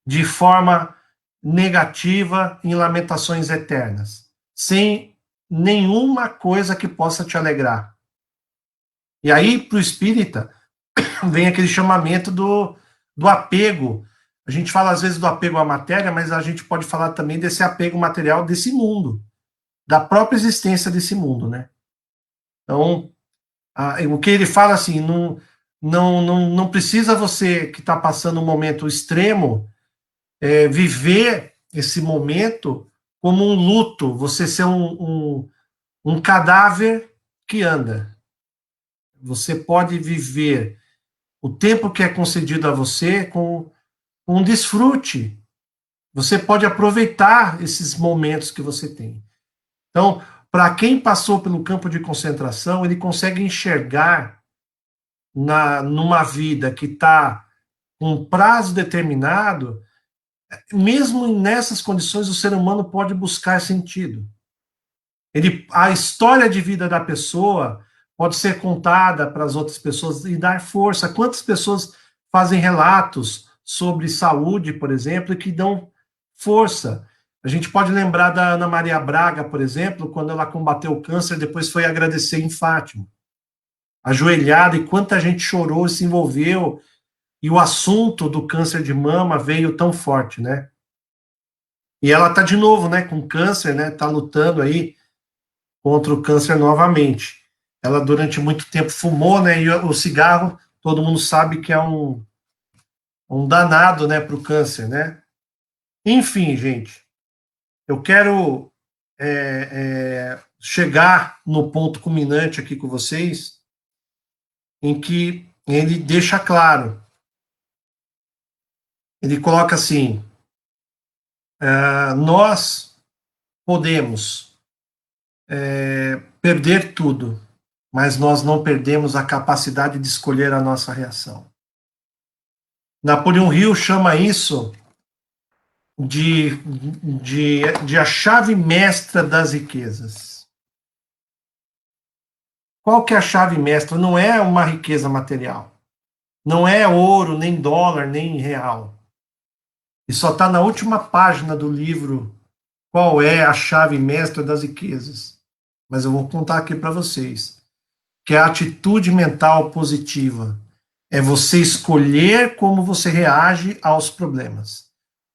de forma negativa em lamentações eternas, sem nenhuma coisa que possa te alegrar? E aí, para o espírita, vem aquele chamamento do apego. A gente fala às vezes do apego à matéria, mas a gente pode falar também desse apego material desse mundo, da própria existência desse mundo, né? Então, o que ele fala assim, não precisa você que está passando um momento extremo viver esse momento como um luto, você ser um cadáver que anda. Você pode viver o tempo que é concedido a você com um desfrute. Você pode aproveitar esses momentos que você tem. Então, para quem passou pelo campo de concentração, ele consegue enxergar numa vida que está com um prazo determinado, mesmo nessas condições, o ser humano pode buscar sentido. A história de vida da pessoa pode ser contada para as outras pessoas e dar força. Quantas pessoas fazem relatos sobre saúde, por exemplo, e que dão força? A gente pode lembrar da Ana Maria Braga, por exemplo, quando ela combateu o câncer, depois foi agradecer em Fátima. Ajoelhada, e quanta gente chorou e se envolveu, e o assunto do câncer de mama veio tão forte, né? E ela tá de novo, né, com câncer, né, tá lutando aí contra o câncer novamente. Ela durante muito tempo fumou, né, e o cigarro, todo mundo sabe que é um danado, né, para o câncer, né? Enfim, gente, eu quero chegar no ponto culminante aqui com vocês, em que ele deixa claro, ele coloca assim, nós podemos perder tudo, mas nós não perdemos a capacidade de escolher a nossa reação. Napoleão Hill chama isso de a chave mestra das riquezas. Qual que é a chave mestra? Não é uma riqueza material. Não é ouro, nem dólar, nem real. E só está na última página do livro qual é a chave mestra das riquezas. Mas eu vou contar aqui para vocês. Que é a atitude mental positiva. É você escolher como você reage aos problemas.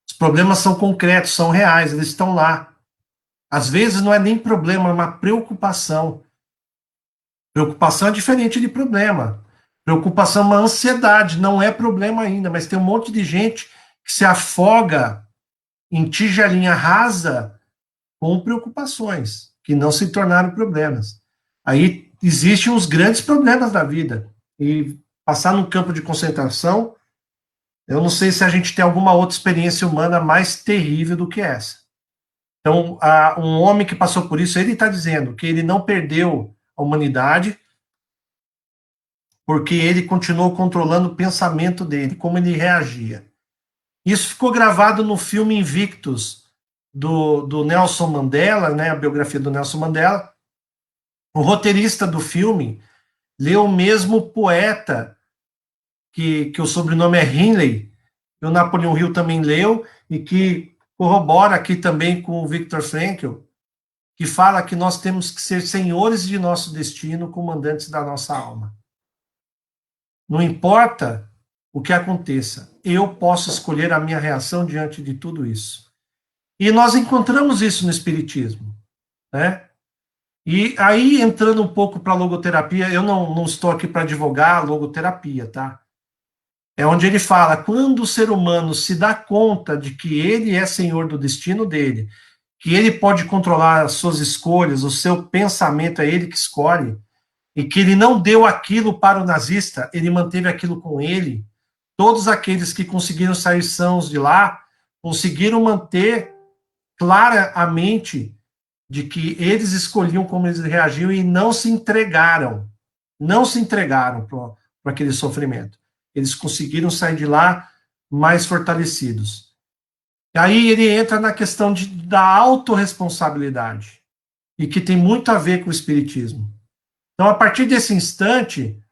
Os problemas são concretos, são reais, eles estão lá. Às vezes não é nem problema, é uma preocupação. Preocupação é diferente de problema. Preocupação é uma ansiedade, não é problema ainda, mas tem um monte de gente que se afoga em tigelinha rasa com preocupações, que não se tornaram problemas. Aí existem os grandes problemas da vida. E passar num campo de concentração, eu não sei se a gente tem alguma outra experiência humana mais terrível do que essa. Então, um homem que passou por isso, ele está dizendo que ele não perdeu a humanidade porque ele continuou controlando o pensamento dele, como ele reagia. Isso ficou gravado no filme Invictus, do Nelson Mandela, né, a biografia do Nelson Mandela. O roteirista do filme leu o mesmo poeta, que o sobrenome é Henley, e o Napoleão Hill também leu, e que corrobora aqui também com o Viktor Frankl, que fala que nós temos que ser senhores de nosso destino, comandantes da nossa alma. Não importa o que aconteça, eu posso escolher a minha reação diante de tudo isso. E nós encontramos isso no Espiritismo, né? E aí, entrando um pouco para a logoterapia, eu não estou aqui para advogar a logoterapia, tá? É onde ele fala, quando o ser humano se dá conta de que ele é senhor do destino dele, que ele pode controlar as suas escolhas, o seu pensamento é ele que escolhe, e que ele não deu aquilo para o nazista, ele manteve aquilo com ele, todos aqueles que conseguiram sair sãos de lá, conseguiram manter clara a mente de que eles escolhiam como eles reagiam e não se entregaram. não se entregaram para aquele sofrimento. Eles conseguiram sair de lá mais fortalecidos. E aí ele entra na questão da autorresponsabilidade, e que tem muito a ver com o espiritismo. Então, a partir desse instante,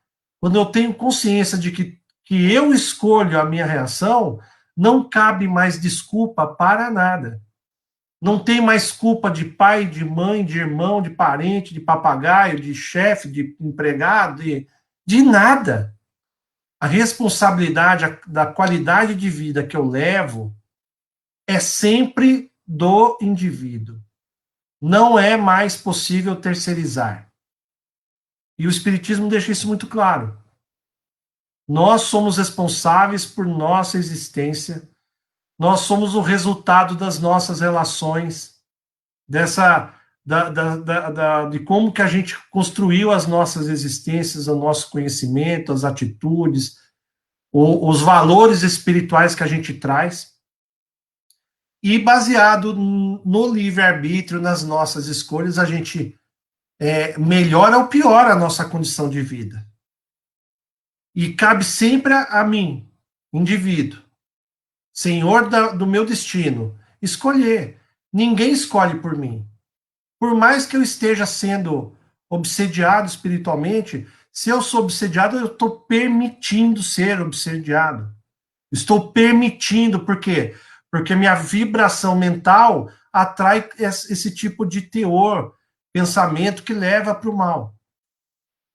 quando eu tenho consciência de que eu escolho a minha reação, não cabe mais desculpa para nada. Não tem mais culpa de pai, de mãe, de irmão, de parente, de papagaio, de chefe, de empregado, de nada. A responsabilidade da qualidade de vida que eu levo é sempre do indivíduo. Não é mais possível terceirizar. E o Espiritismo deixa isso muito claro. Nós somos responsáveis por nossa existência, nós somos o resultado das nossas relações, de como que a gente construiu as nossas existências, o nosso conhecimento, as atitudes, os valores espirituais que a gente traz, e baseado no livre-arbítrio, nas nossas escolhas, a gente melhora ou piora a nossa condição de vida. E cabe sempre a mim, indivíduo, senhor do meu destino, escolher. Ninguém escolhe por mim. Por mais que eu esteja sendo obsediado espiritualmente, se eu sou obsediado, eu estou permitindo ser obsediado. Estou permitindo, por quê? Porque minha vibração mental atrai esse tipo de teor, pensamento que leva para o mal.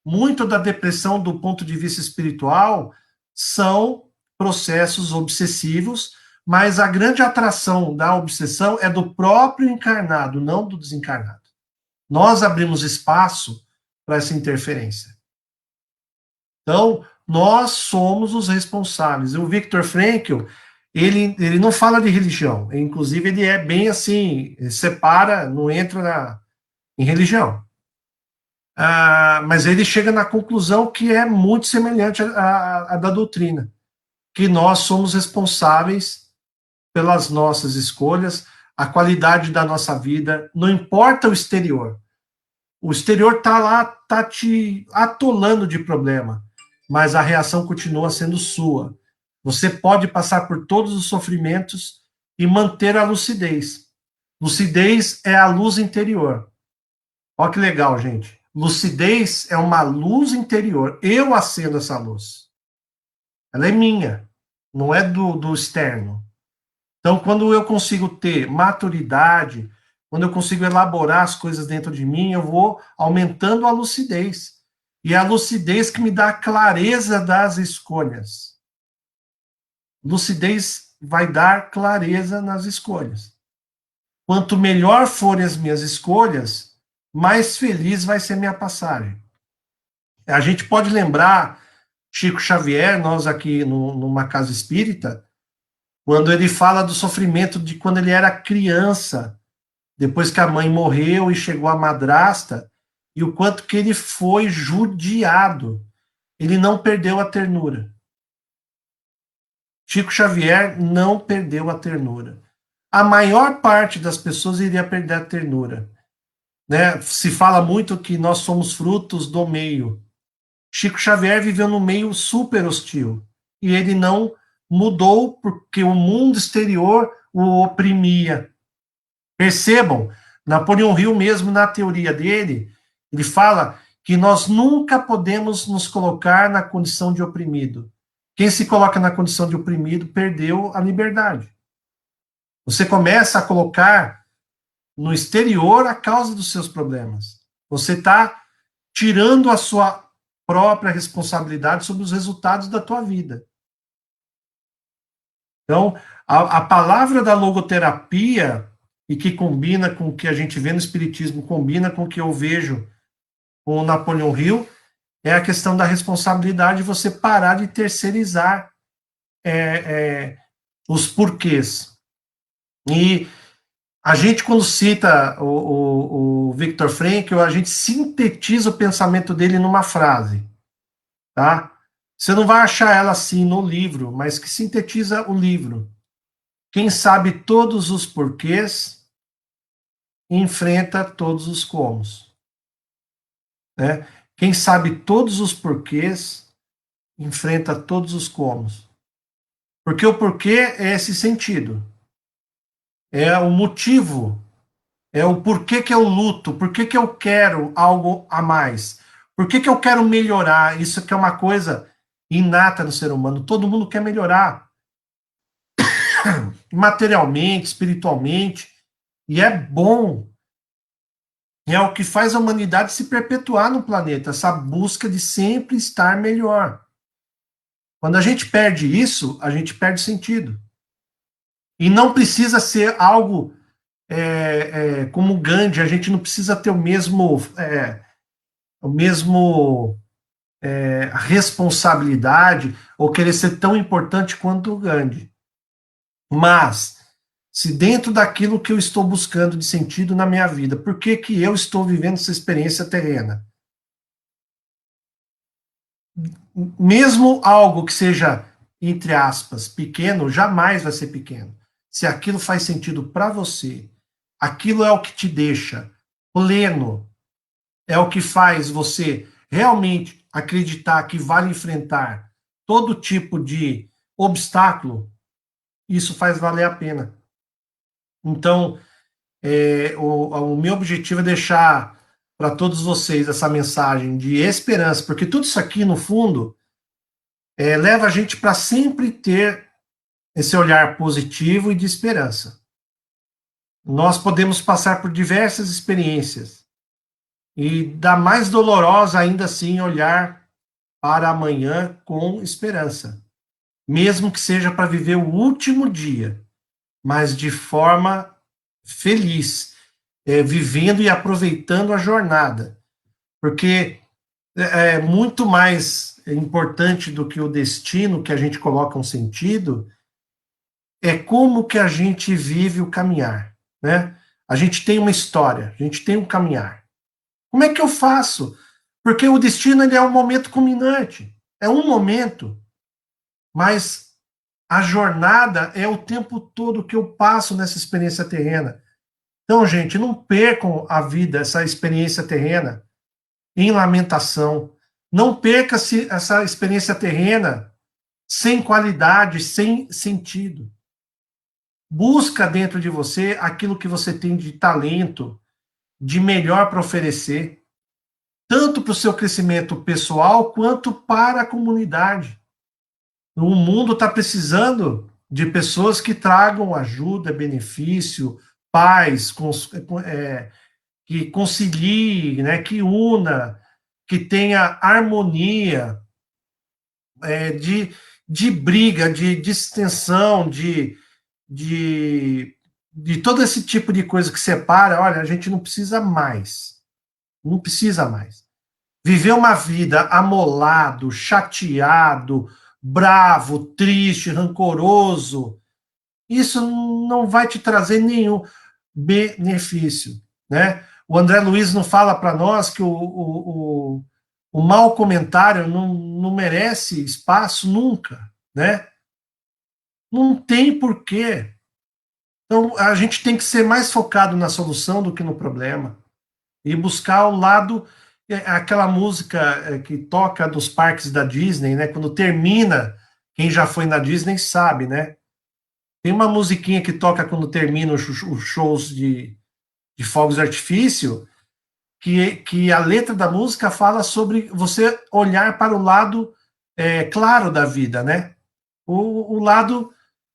Muito da depressão, do ponto de vista espiritual, são processos obsessivos, mas a grande atração da obsessão é do próprio encarnado, não do desencarnado. Nós abrimos espaço para essa interferência. Então, nós somos os responsáveis. O Viktor Frankl, ele não fala de religião, inclusive ele é bem assim, separa, não entra em religião. Mas ele chega na conclusão que é muito semelhante à da doutrina, que nós somos responsáveis pelas nossas escolhas, a qualidade da nossa vida, não importa o exterior. O exterior está lá, está te atolando de problema, mas a reação continua sendo sua. Você pode passar por todos os sofrimentos e manter a lucidez. Lucidez é a luz interior. Olha que legal, gente. Lucidez é uma luz interior. Eu acendo essa luz. Ela é minha, não é do externo. Então, quando eu consigo ter maturidade, quando eu consigo elaborar as coisas dentro de mim, eu vou aumentando a lucidez. E é a lucidez que me dá a clareza das escolhas. Lucidez vai dar clareza nas escolhas. Quanto melhor forem as minhas escolhas, mais feliz vai ser minha passagem. A gente pode lembrar Chico Xavier, nós aqui numa casa espírita, quando ele fala do sofrimento de quando ele era criança, depois que a mãe morreu e chegou a madrasta, e o quanto que ele foi judiado. Ele não perdeu a ternura. Chico Xavier não perdeu a ternura. A maior parte das pessoas iria perder a ternura. Né? Se fala muito que nós somos frutos do meio. Chico Xavier viveu num meio super hostil. E ele não mudou porque o mundo exterior o oprimia. Percebam, Napoleão Hill mesmo na teoria dele, ele fala que nós nunca podemos nos colocar na condição de oprimido. Quem se coloca na condição de oprimido perdeu a liberdade. Você começa a colocar no exterior a causa dos seus problemas. Você está tirando a sua própria responsabilidade sobre os resultados da tua vida. Então, a palavra da logoterapia, e que combina com o que a gente vê no Espiritismo, combina com o que eu vejo com o Napoleão Hill, é a questão da responsabilidade de você parar de terceirizar os porquês. E a gente, quando cita o Viktor Frankl, a gente sintetiza o pensamento dele numa frase, tá? Você não vai achar ela assim no livro, mas que sintetiza o livro. Quem sabe todos os porquês enfrenta todos os comos. Né? Quem sabe todos os porquês enfrenta todos os comos. Porque o porquê é esse sentido. É o motivo. É o porquê que eu luto. Por que eu quero algo a mais. Por que eu quero melhorar. Isso que é uma coisa inata no ser humano. Todo mundo quer melhorar. Materialmente, espiritualmente. E é bom. É o que faz a humanidade se perpetuar no planeta. Essa busca de sempre estar melhor. Quando a gente perde isso, a gente perde sentido. E não precisa ser algo como Gandhi, a gente não precisa ter o mesmo responsabilidade ou querer ser tão importante quanto o Gandhi. Mas, se dentro daquilo que eu estou buscando de sentido na minha vida, por que que eu estou vivendo essa experiência terrena? Mesmo algo que seja, entre aspas, pequeno, jamais vai ser pequeno. Se aquilo faz sentido para você, aquilo é o que te deixa pleno, é o que faz você realmente acreditar que vale enfrentar todo tipo de obstáculo, isso faz valer a pena. Então, o meu objetivo é deixar para todos vocês essa mensagem de esperança, porque tudo isso aqui, no fundo, leva a gente para sempre ter esse olhar positivo e de esperança. Nós podemos passar por diversas experiências e, da mais dolorosa, ainda assim, olhar para amanhã com esperança, mesmo que seja para viver o último dia, mas de forma feliz, vivendo e aproveitando a jornada, porque é muito mais importante do que o destino que a gente coloca um sentido, é como que a gente vive o caminhar, né? A gente tem uma história, a gente tem um caminhar. Como é que eu faço? Porque o destino ele é um momento culminante, é um momento, mas a jornada é o tempo todo que eu passo nessa experiência terrena. Então, gente, não percam a vida, essa experiência terrena, em lamentação. Não perca essa experiência terrena sem qualidade, sem sentido. Busca dentro de você aquilo que você tem de talento, de melhor para oferecer, tanto para o seu crescimento pessoal quanto para a comunidade. O mundo está precisando de pessoas que tragam ajuda, benefício, paz, que concilie, né, que una, que tenha harmonia, de briga, de distensão, de, de todo esse tipo de coisa que separa. Olha, a gente não precisa mais. Não precisa mais. Viver uma vida amolado, chateado, bravo, triste, rancoroso, isso não vai te trazer nenhum benefício, né? O André Luiz não fala para nós que o mau comentário não merece espaço nunca, né? Não tem porquê. Então, a gente tem que ser mais focado na solução do que no problema e buscar o lado, aquela música que toca dos parques da Disney, né? Quando termina, quem já foi na Disney sabe, né? Tem uma musiquinha que toca quando termina os shows de fogos de artifício, que a letra da música fala sobre você olhar para o lado claro da vida, né? O lado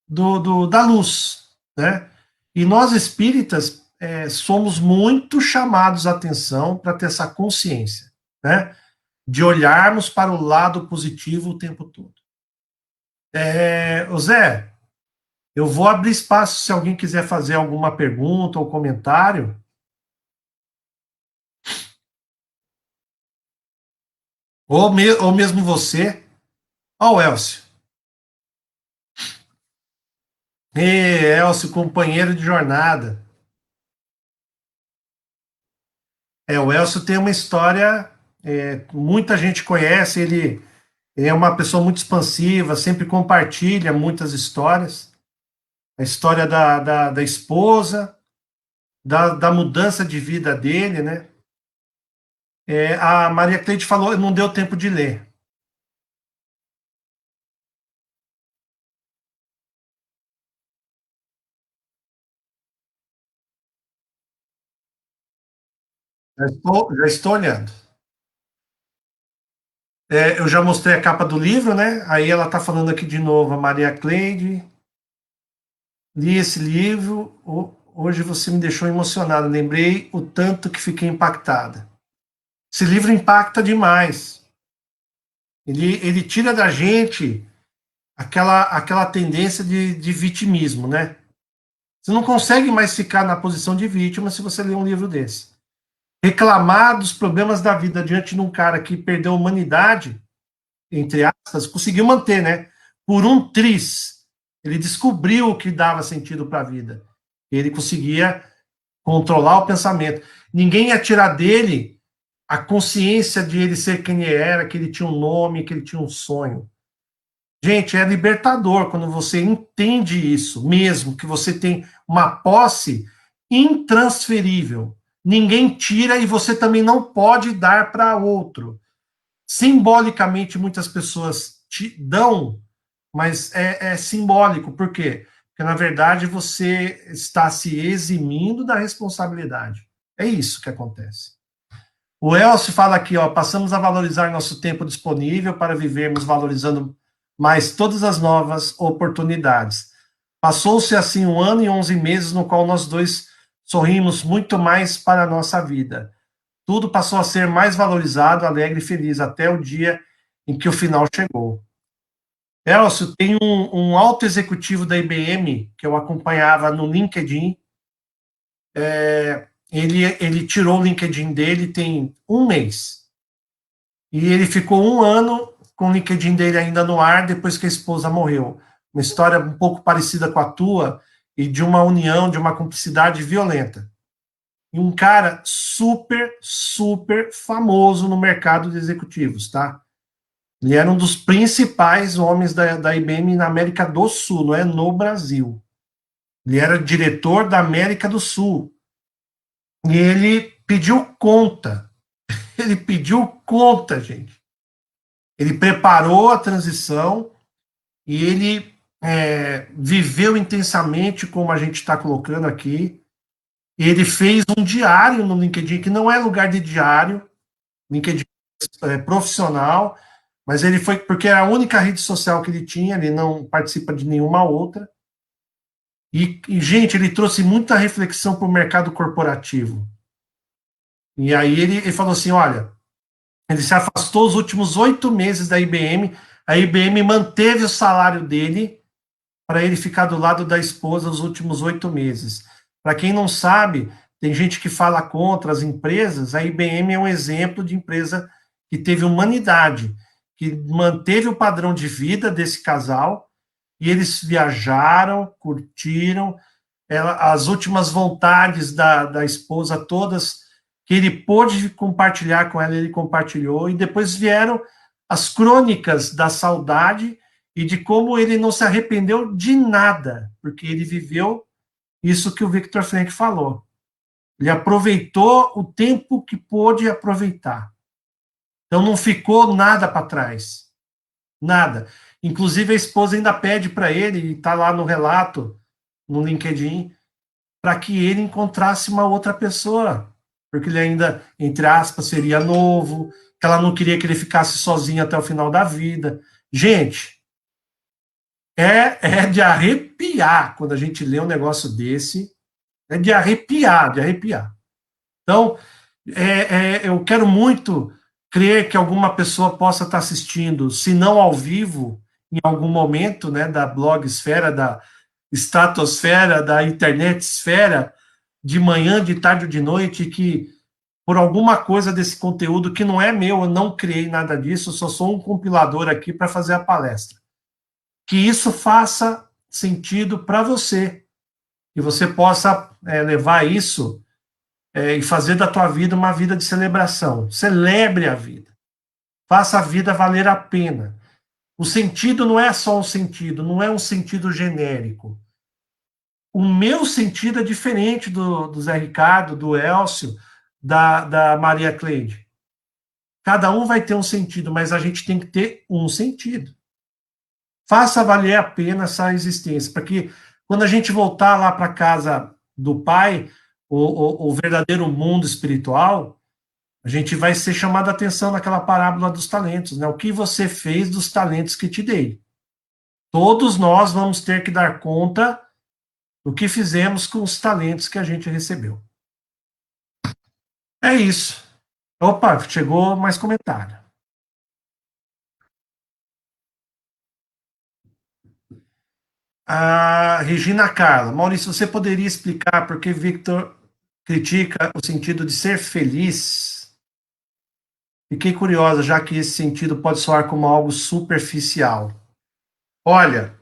da luz, né? E nós espíritas somos muito chamados a atenção para ter essa consciência, né? De olharmos para o lado positivo o tempo todo. Zé, eu vou abrir espaço se alguém quiser fazer alguma pergunta ou comentário. Ou mesmo você. Ó, o Elcio. Elcio, companheiro de jornada. O Elcio tem uma história, muita gente conhece, ele é uma pessoa muito expansiva, sempre compartilha muitas histórias. A história da esposa, da mudança de vida dele, né? A Maria Cleide falou, não deu tempo de ler. Já estou olhando. Eu já mostrei a capa do livro, né? Aí ela está falando aqui de novo, a Maria Cleide. Li esse livro, hoje você me deixou emocionado. Lembrei o tanto que fiquei impactada. Esse livro impacta demais. Ele tira da gente aquela tendência de vitimismo, né? Você não consegue mais ficar na posição de vítima se você ler um livro desse. Reclamar dos problemas da vida diante de um cara que perdeu a humanidade, entre aspas, conseguiu manter, né? Por um triz. Ele descobriu o que dava sentido para a vida. Ele conseguia controlar o pensamento. Ninguém ia tirar dele a consciência de ele ser quem ele era, que ele tinha um nome, que ele tinha um sonho. Gente, é libertador quando você entende isso mesmo, que você tem uma posse intransferível. Ninguém tira e você também não pode dar para outro. Simbolicamente, muitas pessoas te dão, mas é simbólico. Por quê? Porque, na verdade, você está se eximindo da responsabilidade. É isso que acontece. O Elcio fala aqui, ó, passamos a valorizar nosso tempo disponível para vivermos valorizando mais todas as novas oportunidades. Passou-se assim 1 ano e 11 meses no qual nós dois sorrimos muito mais para a nossa vida. Tudo passou a ser mais valorizado, alegre e feliz, até o dia em que o final chegou. Elcio, tem um alto executivo da IBM que eu acompanhava no LinkedIn. Ele tirou o LinkedIn dele tem um mês. E ele ficou 1 ano com o LinkedIn dele ainda no ar depois que a esposa morreu. Uma história um pouco parecida com a tua e de uma união, de uma cumplicidade violenta. E um cara super, super famoso no mercado de executivos, tá? Ele era um dos principais homens da IBM na América do Sul, não é no Brasil. Ele era diretor da América do Sul. E ele pediu conta. Ele pediu conta, gente. Ele preparou a transição e ele viveu intensamente, como a gente está colocando aqui. Ele fez um diário no LinkedIn, que não é lugar de diário, LinkedIn profissional, mas ele foi, porque era a única rede social que ele tinha, ele não participa de nenhuma outra. Gente, ele trouxe muita reflexão para o mercado corporativo. E aí ele falou assim: olha, ele se afastou os últimos 8 meses da IBM, a IBM manteve o salário dele para ele ficar do lado da esposa os últimos 8 meses. Para quem não sabe, tem gente que fala contra as empresas, a IBM é um exemplo de empresa que teve humanidade, que manteve o padrão de vida desse casal, e eles viajaram, curtiram, as últimas vontades da esposa todas, que ele pôde compartilhar com ela, ele compartilhou, e depois vieram as crônicas da saudade e de como ele não se arrependeu de nada, porque ele viveu isso que o Viktor Frankl falou. Ele aproveitou o tempo que pôde aproveitar. Então não ficou nada para trás. Nada. Inclusive a esposa ainda pede para ele, e está lá no relato, no LinkedIn, para que ele encontrasse uma outra pessoa, porque ele ainda, entre aspas, seria novo, que ela não queria que ele ficasse sozinho até o final da vida. Gente, é de arrepiar quando a gente lê um negócio desse, é de arrepiar, de arrepiar. Então, eu quero muito crer que alguma pessoa possa estar assistindo, se não ao vivo, em algum momento, né, da blogosfera, da estratosfera, da internetsfera, de manhã, de tarde ou de noite, que por alguma coisa desse conteúdo que não é meu, eu não criei nada disso, eu só sou um compilador aqui para fazer a palestra. Que isso faça sentido para você, que você possa levar isso e fazer da tua vida uma vida de celebração. Celebre a vida. Faça a vida valer a pena. O sentido não é só um sentido, não é um sentido genérico. O meu sentido é diferente do Zé Ricardo, do Elcio, da Maria Cleide. Cada um vai ter um sentido, mas a gente tem que ter um sentido. Faça valer a pena essa existência, para que quando a gente voltar lá para a casa do Pai, o verdadeiro mundo espiritual, a gente vai ser chamado a atenção naquela parábola dos talentos, né? O que você fez dos talentos que te dei? Todos nós vamos ter que dar conta do que fizemos com os talentos que a gente recebeu. É isso. Opa, chegou mais comentário. A Regina Carla. Maurício, você poderia explicar por que Victor critica o sentido de ser feliz? Fiquei curiosa, já que esse sentido pode soar como algo superficial. Olha,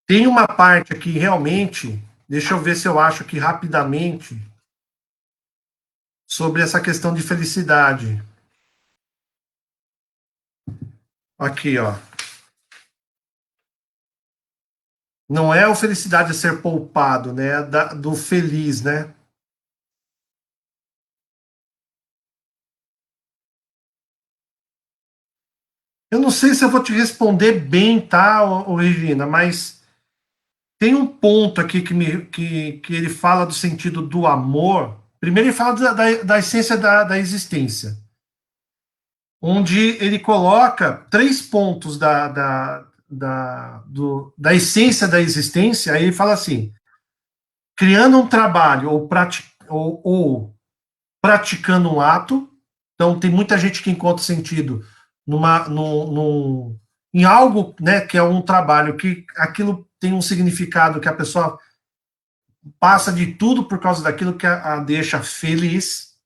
tem uma parte aqui realmente, deixa eu ver se eu acho aqui rapidamente, sobre essa questão de felicidade. Aqui, ó. Não é a felicidade a ser poupado, né? Do feliz, né? Eu não sei se eu vou te responder bem, tá, Regina, mas tem um ponto aqui que ele fala do sentido do amor. Primeiro ele fala da essência da existência, onde ele coloca 3 pontos da essência da existência. Aí ele fala assim: criando um trabalho ou praticando um ato. Então, tem muita gente que encontra sentido em algo, né, que é um trabalho, que aquilo tem um significado, que a pessoa passa de tudo por causa daquilo que a deixa feliz.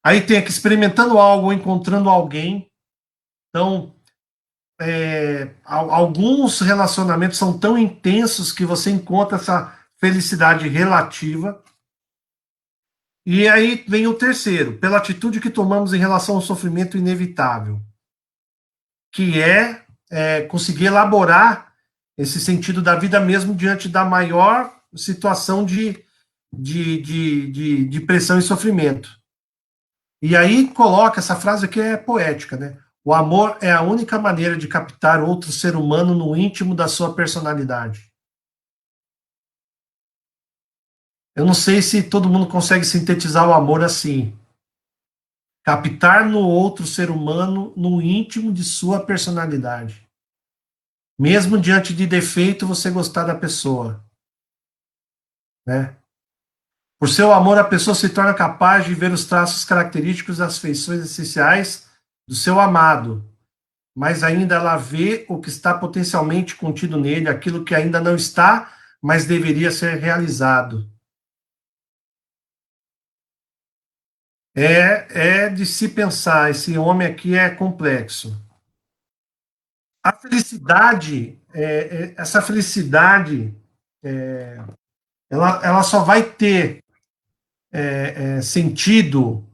Aí tem aqui experimentando algo, encontrando alguém. Então, alguns relacionamentos são tão intensos que você encontra essa felicidade relativa. E aí vem o terceiro, pela atitude que tomamos em relação ao sofrimento inevitável, que conseguir elaborar esse sentido da vida mesmo diante da maior situação de pressão e sofrimento. E aí coloca essa frase que é poética, né? O amor é a única maneira de captar outro ser humano no íntimo da sua personalidade. Eu não sei se todo mundo consegue sintetizar o amor assim. Captar no outro ser humano no íntimo de sua personalidade. Mesmo diante de defeito, você gostar da pessoa, né? Por seu amor, a pessoa se torna capaz de ver os traços característicos das feições essenciais do seu amado, mas ainda ela vê o que está potencialmente contido nele, aquilo que ainda não está, mas deveria ser realizado. É de se pensar, esse homem aqui é complexo. A felicidade, essa felicidade, ela só vai ter sentido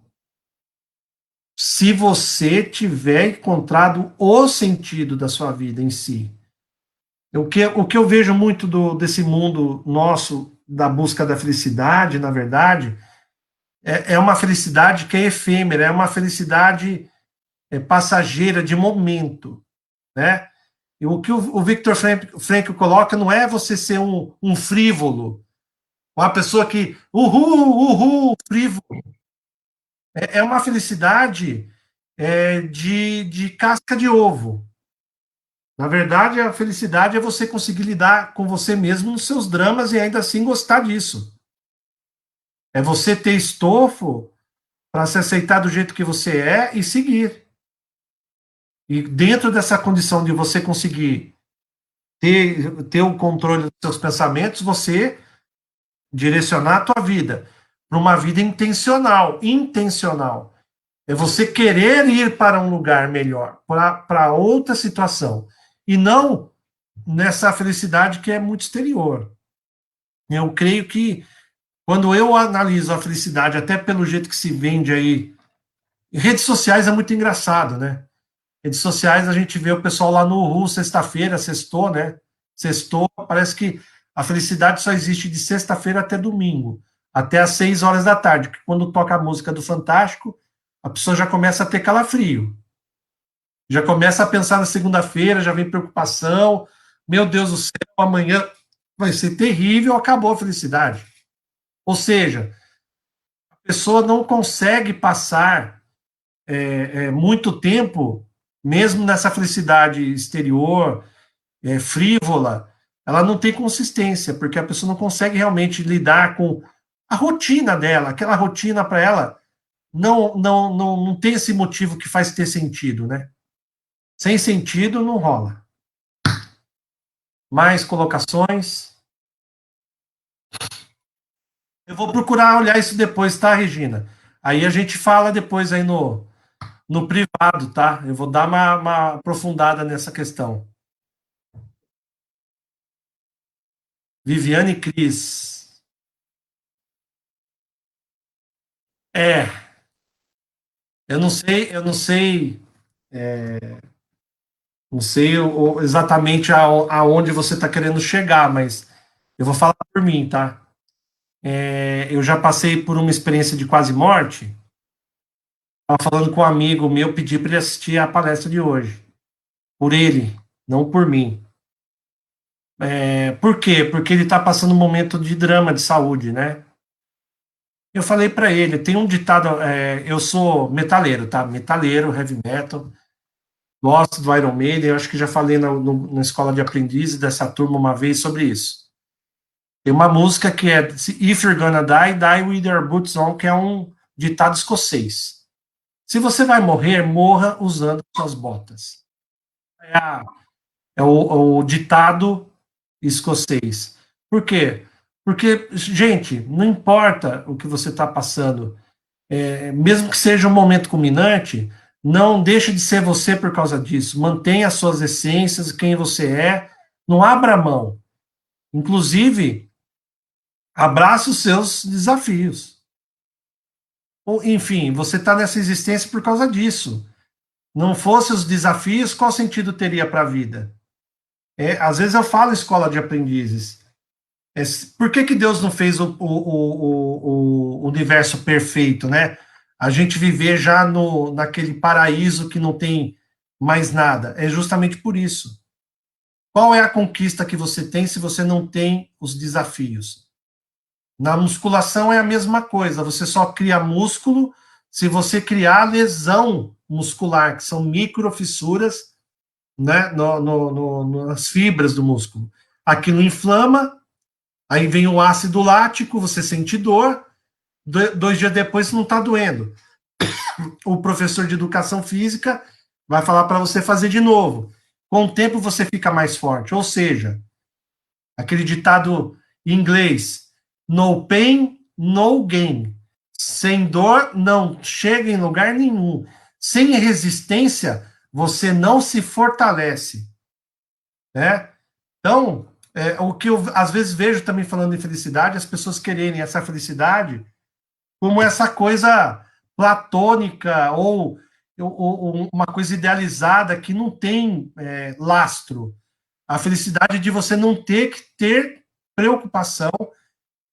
se você tiver encontrado o sentido da sua vida em si. O que eu vejo muito desse mundo nosso, da busca da felicidade, na verdade, é uma felicidade que é efêmera, é uma felicidade passageira, de momento, né? E o que o Viktor Frankl coloca não é você ser um frívolo, uma pessoa que, frívolo. É uma felicidade de casca de ovo. Na verdade, a felicidade é você conseguir lidar com você mesmo nos seus dramas e ainda assim gostar disso. É você ter estofo para se aceitar do jeito que você é e seguir. E dentro dessa condição de você conseguir ter o controle dos seus pensamentos, você direcionar a tua vida para uma vida intencional. Intencional. É você querer ir para um lugar melhor, para outra situação. E não nessa felicidade que é muito exterior. Eu creio que quando eu analiso a felicidade, até pelo jeito que se vende aí, redes sociais é muito engraçado, né? Redes sociais a gente vê o pessoal lá no Uhul, sexta-feira, sextou, né? Sextou, parece que a felicidade só existe de sexta-feira até domingo, até às 6 horas da tarde, que quando toca a música do Fantástico, a pessoa já começa a ter calafrio. Já começa a pensar na segunda-feira, já vem preocupação. Meu Deus do céu, amanhã vai ser terrível, acabou a felicidade. Ou seja, a pessoa não consegue passar muito tempo, mesmo nessa felicidade exterior, frívola, ela não tem consistência, porque a pessoa não consegue realmente lidar com a rotina dela. Aquela rotina para ela não tem esse motivo que faz ter sentido, né? Sem sentido não rola. Mais colocações? Eu vou procurar olhar isso depois, tá, Regina? Aí a gente fala depois aí no privado, tá? Eu vou dar uma aprofundada nessa questão. Viviane Cris. É, não sei exatamente aonde você está querendo chegar, mas eu vou falar por mim, tá? Eu já passei por uma experiência de quase morte. Estava falando com um amigo meu, pedi para ele assistir a palestra de hoje. Por ele, não por mim. Por quê? Porque ele está passando um momento de drama de saúde, né? Eu falei para ele, tem um ditado, eu sou metaleiro, tá? Metaleiro, heavy metal, gosto do Iron Maiden, eu acho que já falei na escola de aprendizes dessa turma uma vez sobre isso. Tem uma música que é If You're Gonna Die, Die With Your Boots On, que é um ditado escocês. Se você vai morrer, morra usando suas botas. É, o ditado escocês. Por quê? Porque, gente, não importa o que você está passando, mesmo que seja um momento culminante, não deixe de ser você por causa disso. Mantenha as suas essências, quem você é, não abra mão. Inclusive, abrace os seus desafios. Enfim, você está nessa existência por causa disso. Não fosse os desafios, qual sentido teria para a vida? Às vezes eu falo em escola de aprendizes. Por que Deus não fez o universo perfeito, né? A gente viver já naquele paraíso que não tem mais nada. É justamente por isso. Qual é a conquista que você tem se você não tem os desafios? Na musculação é a mesma coisa. Você só cria músculo se você criar lesão muscular, que são microfissuras, né, nas fibras do músculo. Aquilo inflama. Aí vem o ácido lático, você sente dor, 2 dias depois não está doendo. O professor de educação física vai falar para você fazer de novo. Com o tempo você fica mais forte. Ou seja, aquele ditado em inglês, no pain, no gain. Sem dor, não chega em lugar nenhum. Sem resistência, você não se fortalece. Né? Então, o que eu às vezes vejo também falando em felicidade, as pessoas quererem essa felicidade como essa coisa platônica ou uma coisa idealizada que não tem lastro. A felicidade de você não ter que ter preocupação,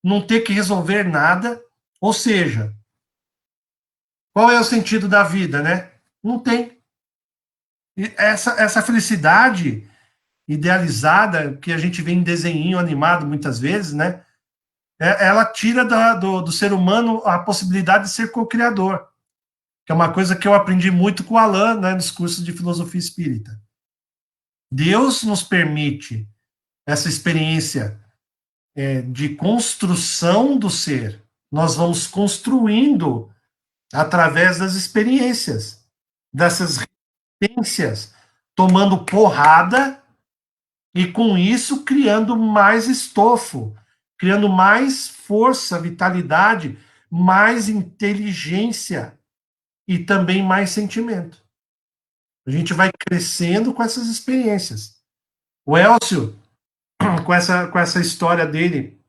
não ter que resolver nada. Ou seja, qual é o sentido da vida, né? Não tem. E essa felicidade idealizada que a gente vê em desenho animado muitas vezes, né? Ela tira do ser humano a possibilidade de ser co-criador, que é uma coisa que eu aprendi muito com o Alain, né, nos cursos de filosofia espírita. Deus nos permite essa experiência de construção do ser. Nós vamos construindo através das experiências, dessas resistências, tomando porrada e com isso criando mais estofo, criando mais força, vitalidade, mais inteligência e também mais sentimento. A gente vai crescendo com essas experiências. O Elcio, com essa história dele,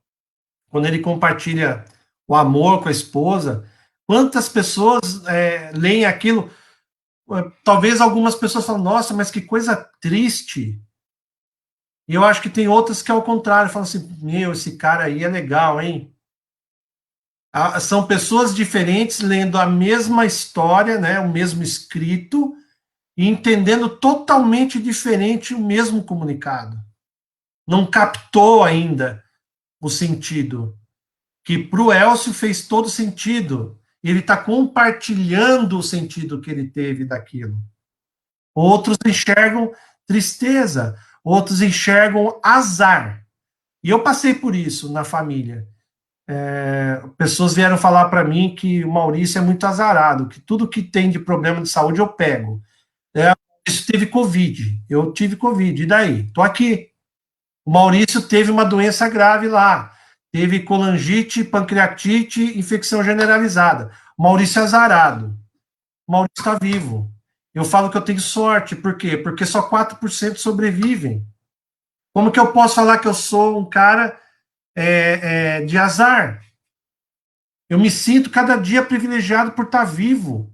quando ele compartilha o amor com a esposa, quantas pessoas leem aquilo? Talvez algumas pessoas falam, nossa, mas que coisa triste. E eu acho que tem outras que é o contrário, falam assim, meu, esse cara aí é legal, hein? São pessoas diferentes lendo a mesma história, né, o mesmo escrito, e entendendo totalmente diferente o mesmo comunicado. Não captou ainda o sentido, que para o Elcio fez todo sentido. Ele está compartilhando o sentido que ele teve daquilo. Outros enxergam tristeza, outros enxergam azar. E eu passei por isso na família. Pessoas vieram falar para mim que o Maurício é muito azarado, que tudo que tem de problema de saúde eu pego. Isso teve Covid, eu tive Covid, e daí? Estou aqui. O Maurício teve uma doença grave lá, teve colangite, pancreatite, infecção generalizada. O Maurício é azarado, o Maurício está vivo. Eu falo que eu tenho sorte, por quê? Porque só 4% sobrevivem. Como que eu posso falar que eu sou um cara de azar? Eu me sinto cada dia privilegiado por estar vivo.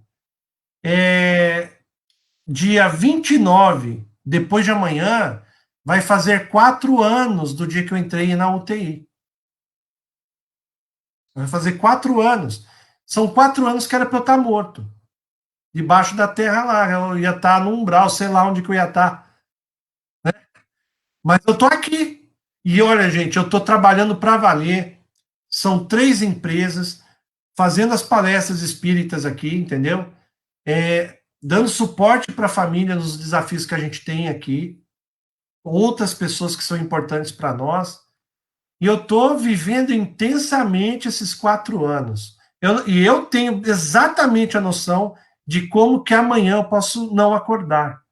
Dia 29, depois de amanhã, vai fazer 4 anos do dia que eu entrei na UTI. Vai fazer 4 anos. São 4 anos que era para eu estar morto. Debaixo da terra lá. Eu ia estar no umbral, sei lá onde que eu ia estar. Mas eu estou aqui. E olha, gente, eu estou trabalhando para valer. São 3 empresas fazendo as palestras espíritas aqui, entendeu? Dando suporte para a família nos desafios que a gente tem aqui. Outras pessoas que são importantes para nós. E eu estou vivendo intensamente esses 4 anos. E eu tenho exatamente a noção de como que amanhã eu posso não acordar.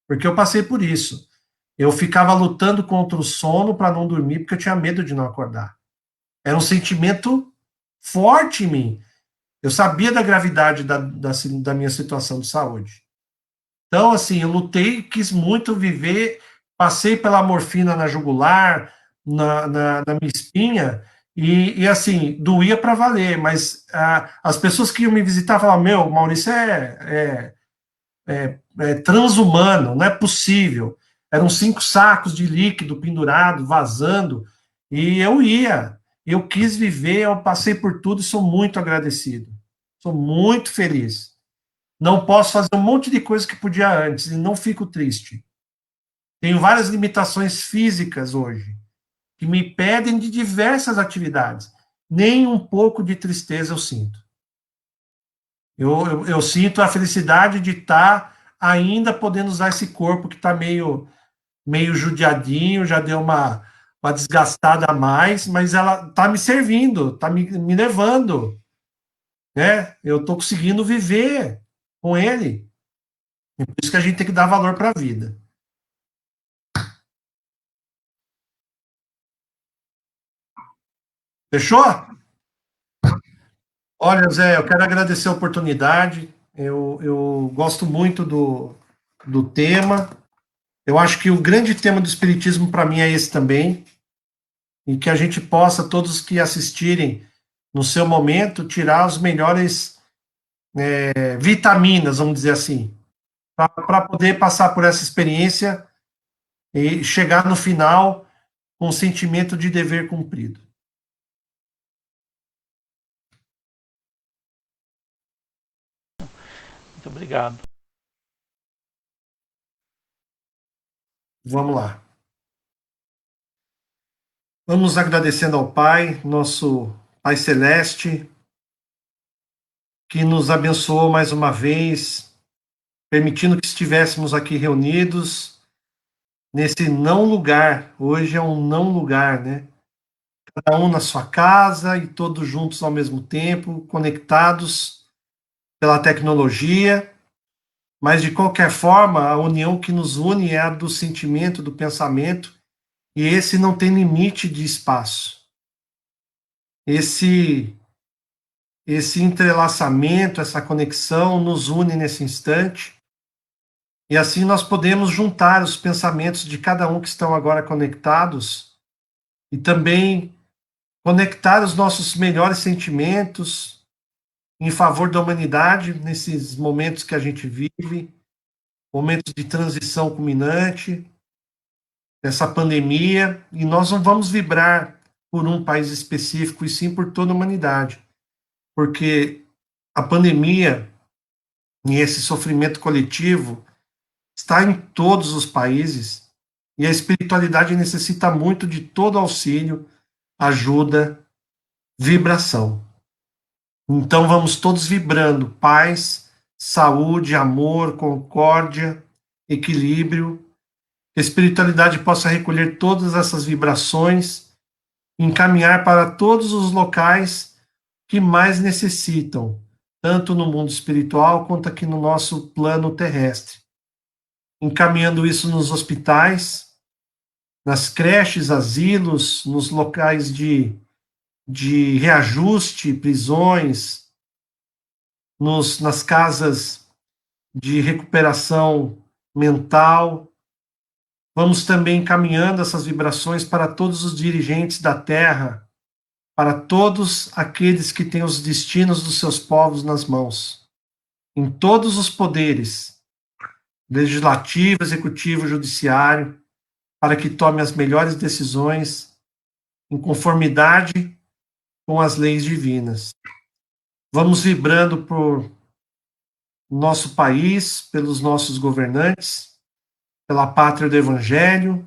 Porque eu passei por isso. Eu ficava lutando contra o sono para não dormir, porque eu tinha medo de não acordar. Era um sentimento forte em mim. Eu sabia da gravidade da minha situação de saúde. Então, assim, eu lutei, quis muito viver, passei pela morfina na jugular, na minha espinha, assim, doía para valer, mas as pessoas que iam me visitar falavam, meu, Maurício é transhumano, não é possível. Eram 5 sacos de líquido pendurado, vazando, e eu ia. Eu quis viver, eu passei por tudo e sou muito agradecido. Sou muito feliz. Não posso fazer um monte de coisa que podia antes e não fico triste. Tenho várias limitações físicas hoje que me impedem de diversas atividades. Nem um pouco de tristeza eu sinto. Eu sinto a felicidade de estar ainda podendo usar esse corpo que está meio judiadinho, já deu uma desgastada a mais, mas ela está me servindo, está me levando. Né? Eu estou conseguindo viver com ele. Por isso que a gente tem que dar valor para a vida. Fechou? Olha, Zé, eu quero agradecer a oportunidade. Eu gosto muito do tema. Eu acho que o grande tema do Espiritismo para mim é esse também, em que a gente possa, todos que assistirem no seu momento, tirar os melhores vitaminas, vamos dizer assim, para poder passar por essa experiência e chegar no final com o sentimento de dever cumprido. Muito obrigado. Vamos lá. Vamos agradecendo ao Pai, nosso Pai Celeste, que nos abençoou mais uma vez, permitindo que estivéssemos aqui reunidos nesse não lugar. Hoje é um não lugar, né? Cada um na sua casa e todos juntos ao mesmo tempo, conectados pela tecnologia, mas de qualquer forma, a união que nos une é a do sentimento, do pensamento, e esse não tem limite de espaço. Esse entrelaçamento, essa conexão nos une nesse instante, e assim nós podemos juntar os pensamentos de cada um que estão agora conectados e também conectar os nossos melhores sentimentos em favor da humanidade nesses momentos que a gente vive, momentos de transição culminante, essa pandemia, e nós não vamos vibrar por um país específico, e sim por toda a humanidade. porque a pandemia e esse sofrimento coletivo está em todos os países e a espiritualidade necessita muito de todo auxílio, ajuda, vibração. Então vamos todos vibrando paz, saúde, amor, concórdia, equilíbrio, que a espiritualidade possa recolher todas essas vibrações, encaminhar para todos os locais que mais necessitam, tanto no mundo espiritual quanto aqui no nosso plano terrestre. Encaminhando isso nos hospitais, nas creches, asilos, nos locais de reajuste, prisões, nas casas de recuperação mental. Vamos também encaminhando essas vibrações para todos os dirigentes da Terra, para todos aqueles que têm os destinos dos seus povos nas mãos, em todos os poderes, legislativo, executivo, judiciário, para que tome as melhores decisões em conformidade com as leis divinas. Vamos vibrando por nosso país, pelos nossos governantes, pela pátria do Evangelho.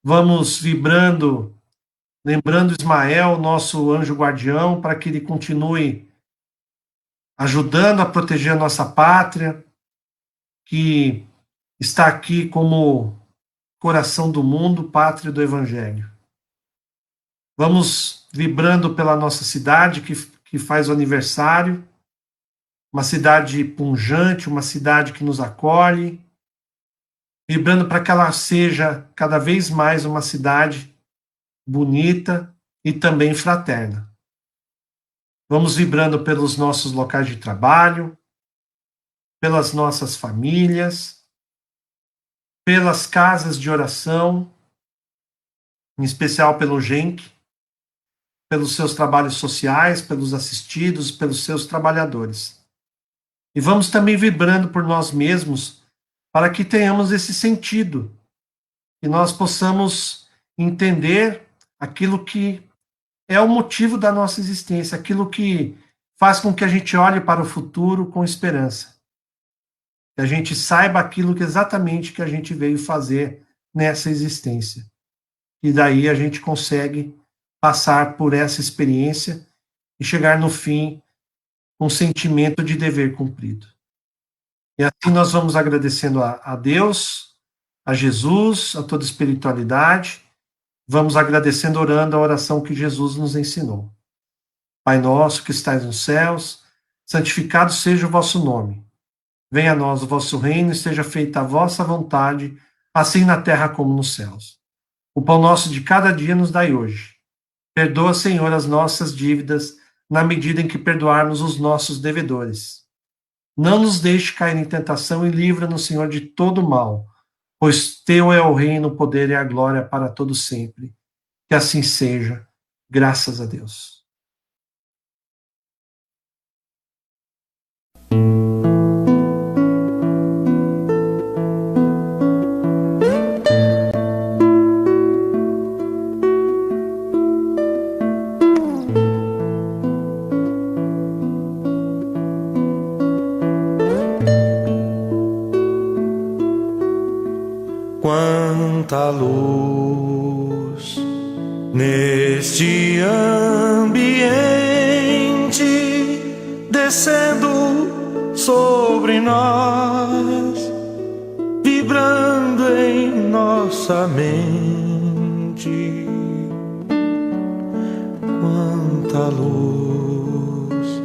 Vamos vibrando, lembrando Ismael, nosso anjo guardião, para que ele continue ajudando a proteger a nossa pátria, que está aqui como coração do mundo, pátria do Evangelho. Vamos vibrando pela nossa cidade, que faz o aniversário, uma cidade pujante, uma cidade que nos acolhe, vibrando para que ela seja cada vez mais uma cidade bonita e também fraterna. Vamos vibrando pelos nossos locais de trabalho, pelas nossas famílias, pelas casas de oração, em especial pelo GENC, pelos seus trabalhos sociais, pelos assistidos, pelos seus trabalhadores. E vamos também vibrando por nós mesmos, para que tenhamos esse sentido, e nós possamos entender aquilo que é o motivo da nossa existência, aquilo que faz com que a gente olhe para o futuro com esperança. Que a gente saiba aquilo que exatamente que a gente veio fazer nessa existência. E daí a gente consegue passar por essa experiência e chegar no fim com sentimento de dever cumprido. E assim nós vamos agradecendo a Deus, a Jesus, a toda a espiritualidade, vamos agradecendo, orando a oração que Jesus nos ensinou. Pai nosso que estais nos céus, santificado seja o vosso nome. Venha a nós o vosso reino e seja feita a vossa vontade, assim na terra como nos céus. O pão nosso de cada dia nos dai hoje. Perdoa, Senhor, as nossas dívidas, na medida em que perdoarmos os nossos devedores. Não nos deixe cair em tentação e livra-nos, Senhor, de todo mal, pois teu é o reino, o poder e a glória para todo sempre. Que assim seja, graças a Deus. Quanta luz neste ambiente, descendo sobre nós, vibrando em nossa mente. Quanta luz,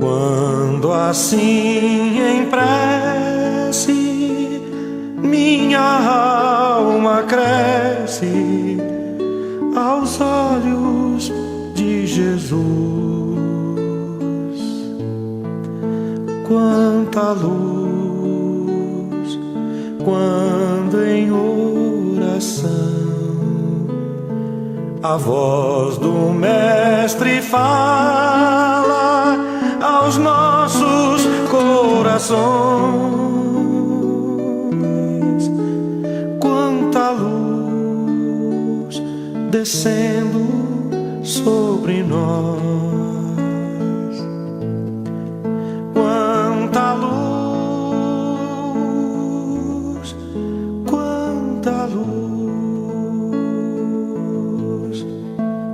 quando assim em prece minha alma cresce aos olhos de Jesus. Quanta luz, quando em oração a voz do Mestre fala aos nossos corações. Descendo sobre nós.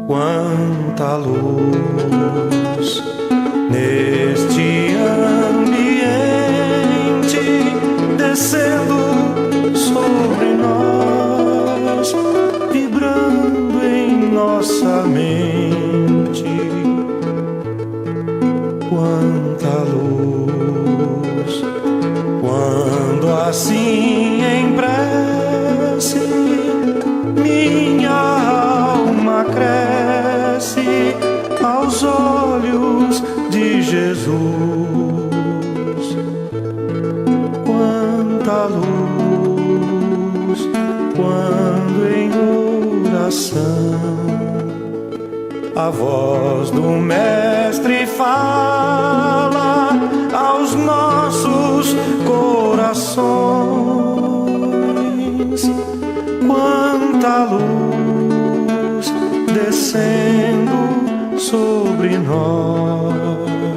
quanta luz neste ambiente descendo sobre nós, vibrando em nossa mente. Quanta luz, quando assim em prece minha alma cresce aos olhos de Jesus. Quanta luz, quando em oração a voz do Mestre fala aos nossos corações. Quanta luz descendo sobre nós.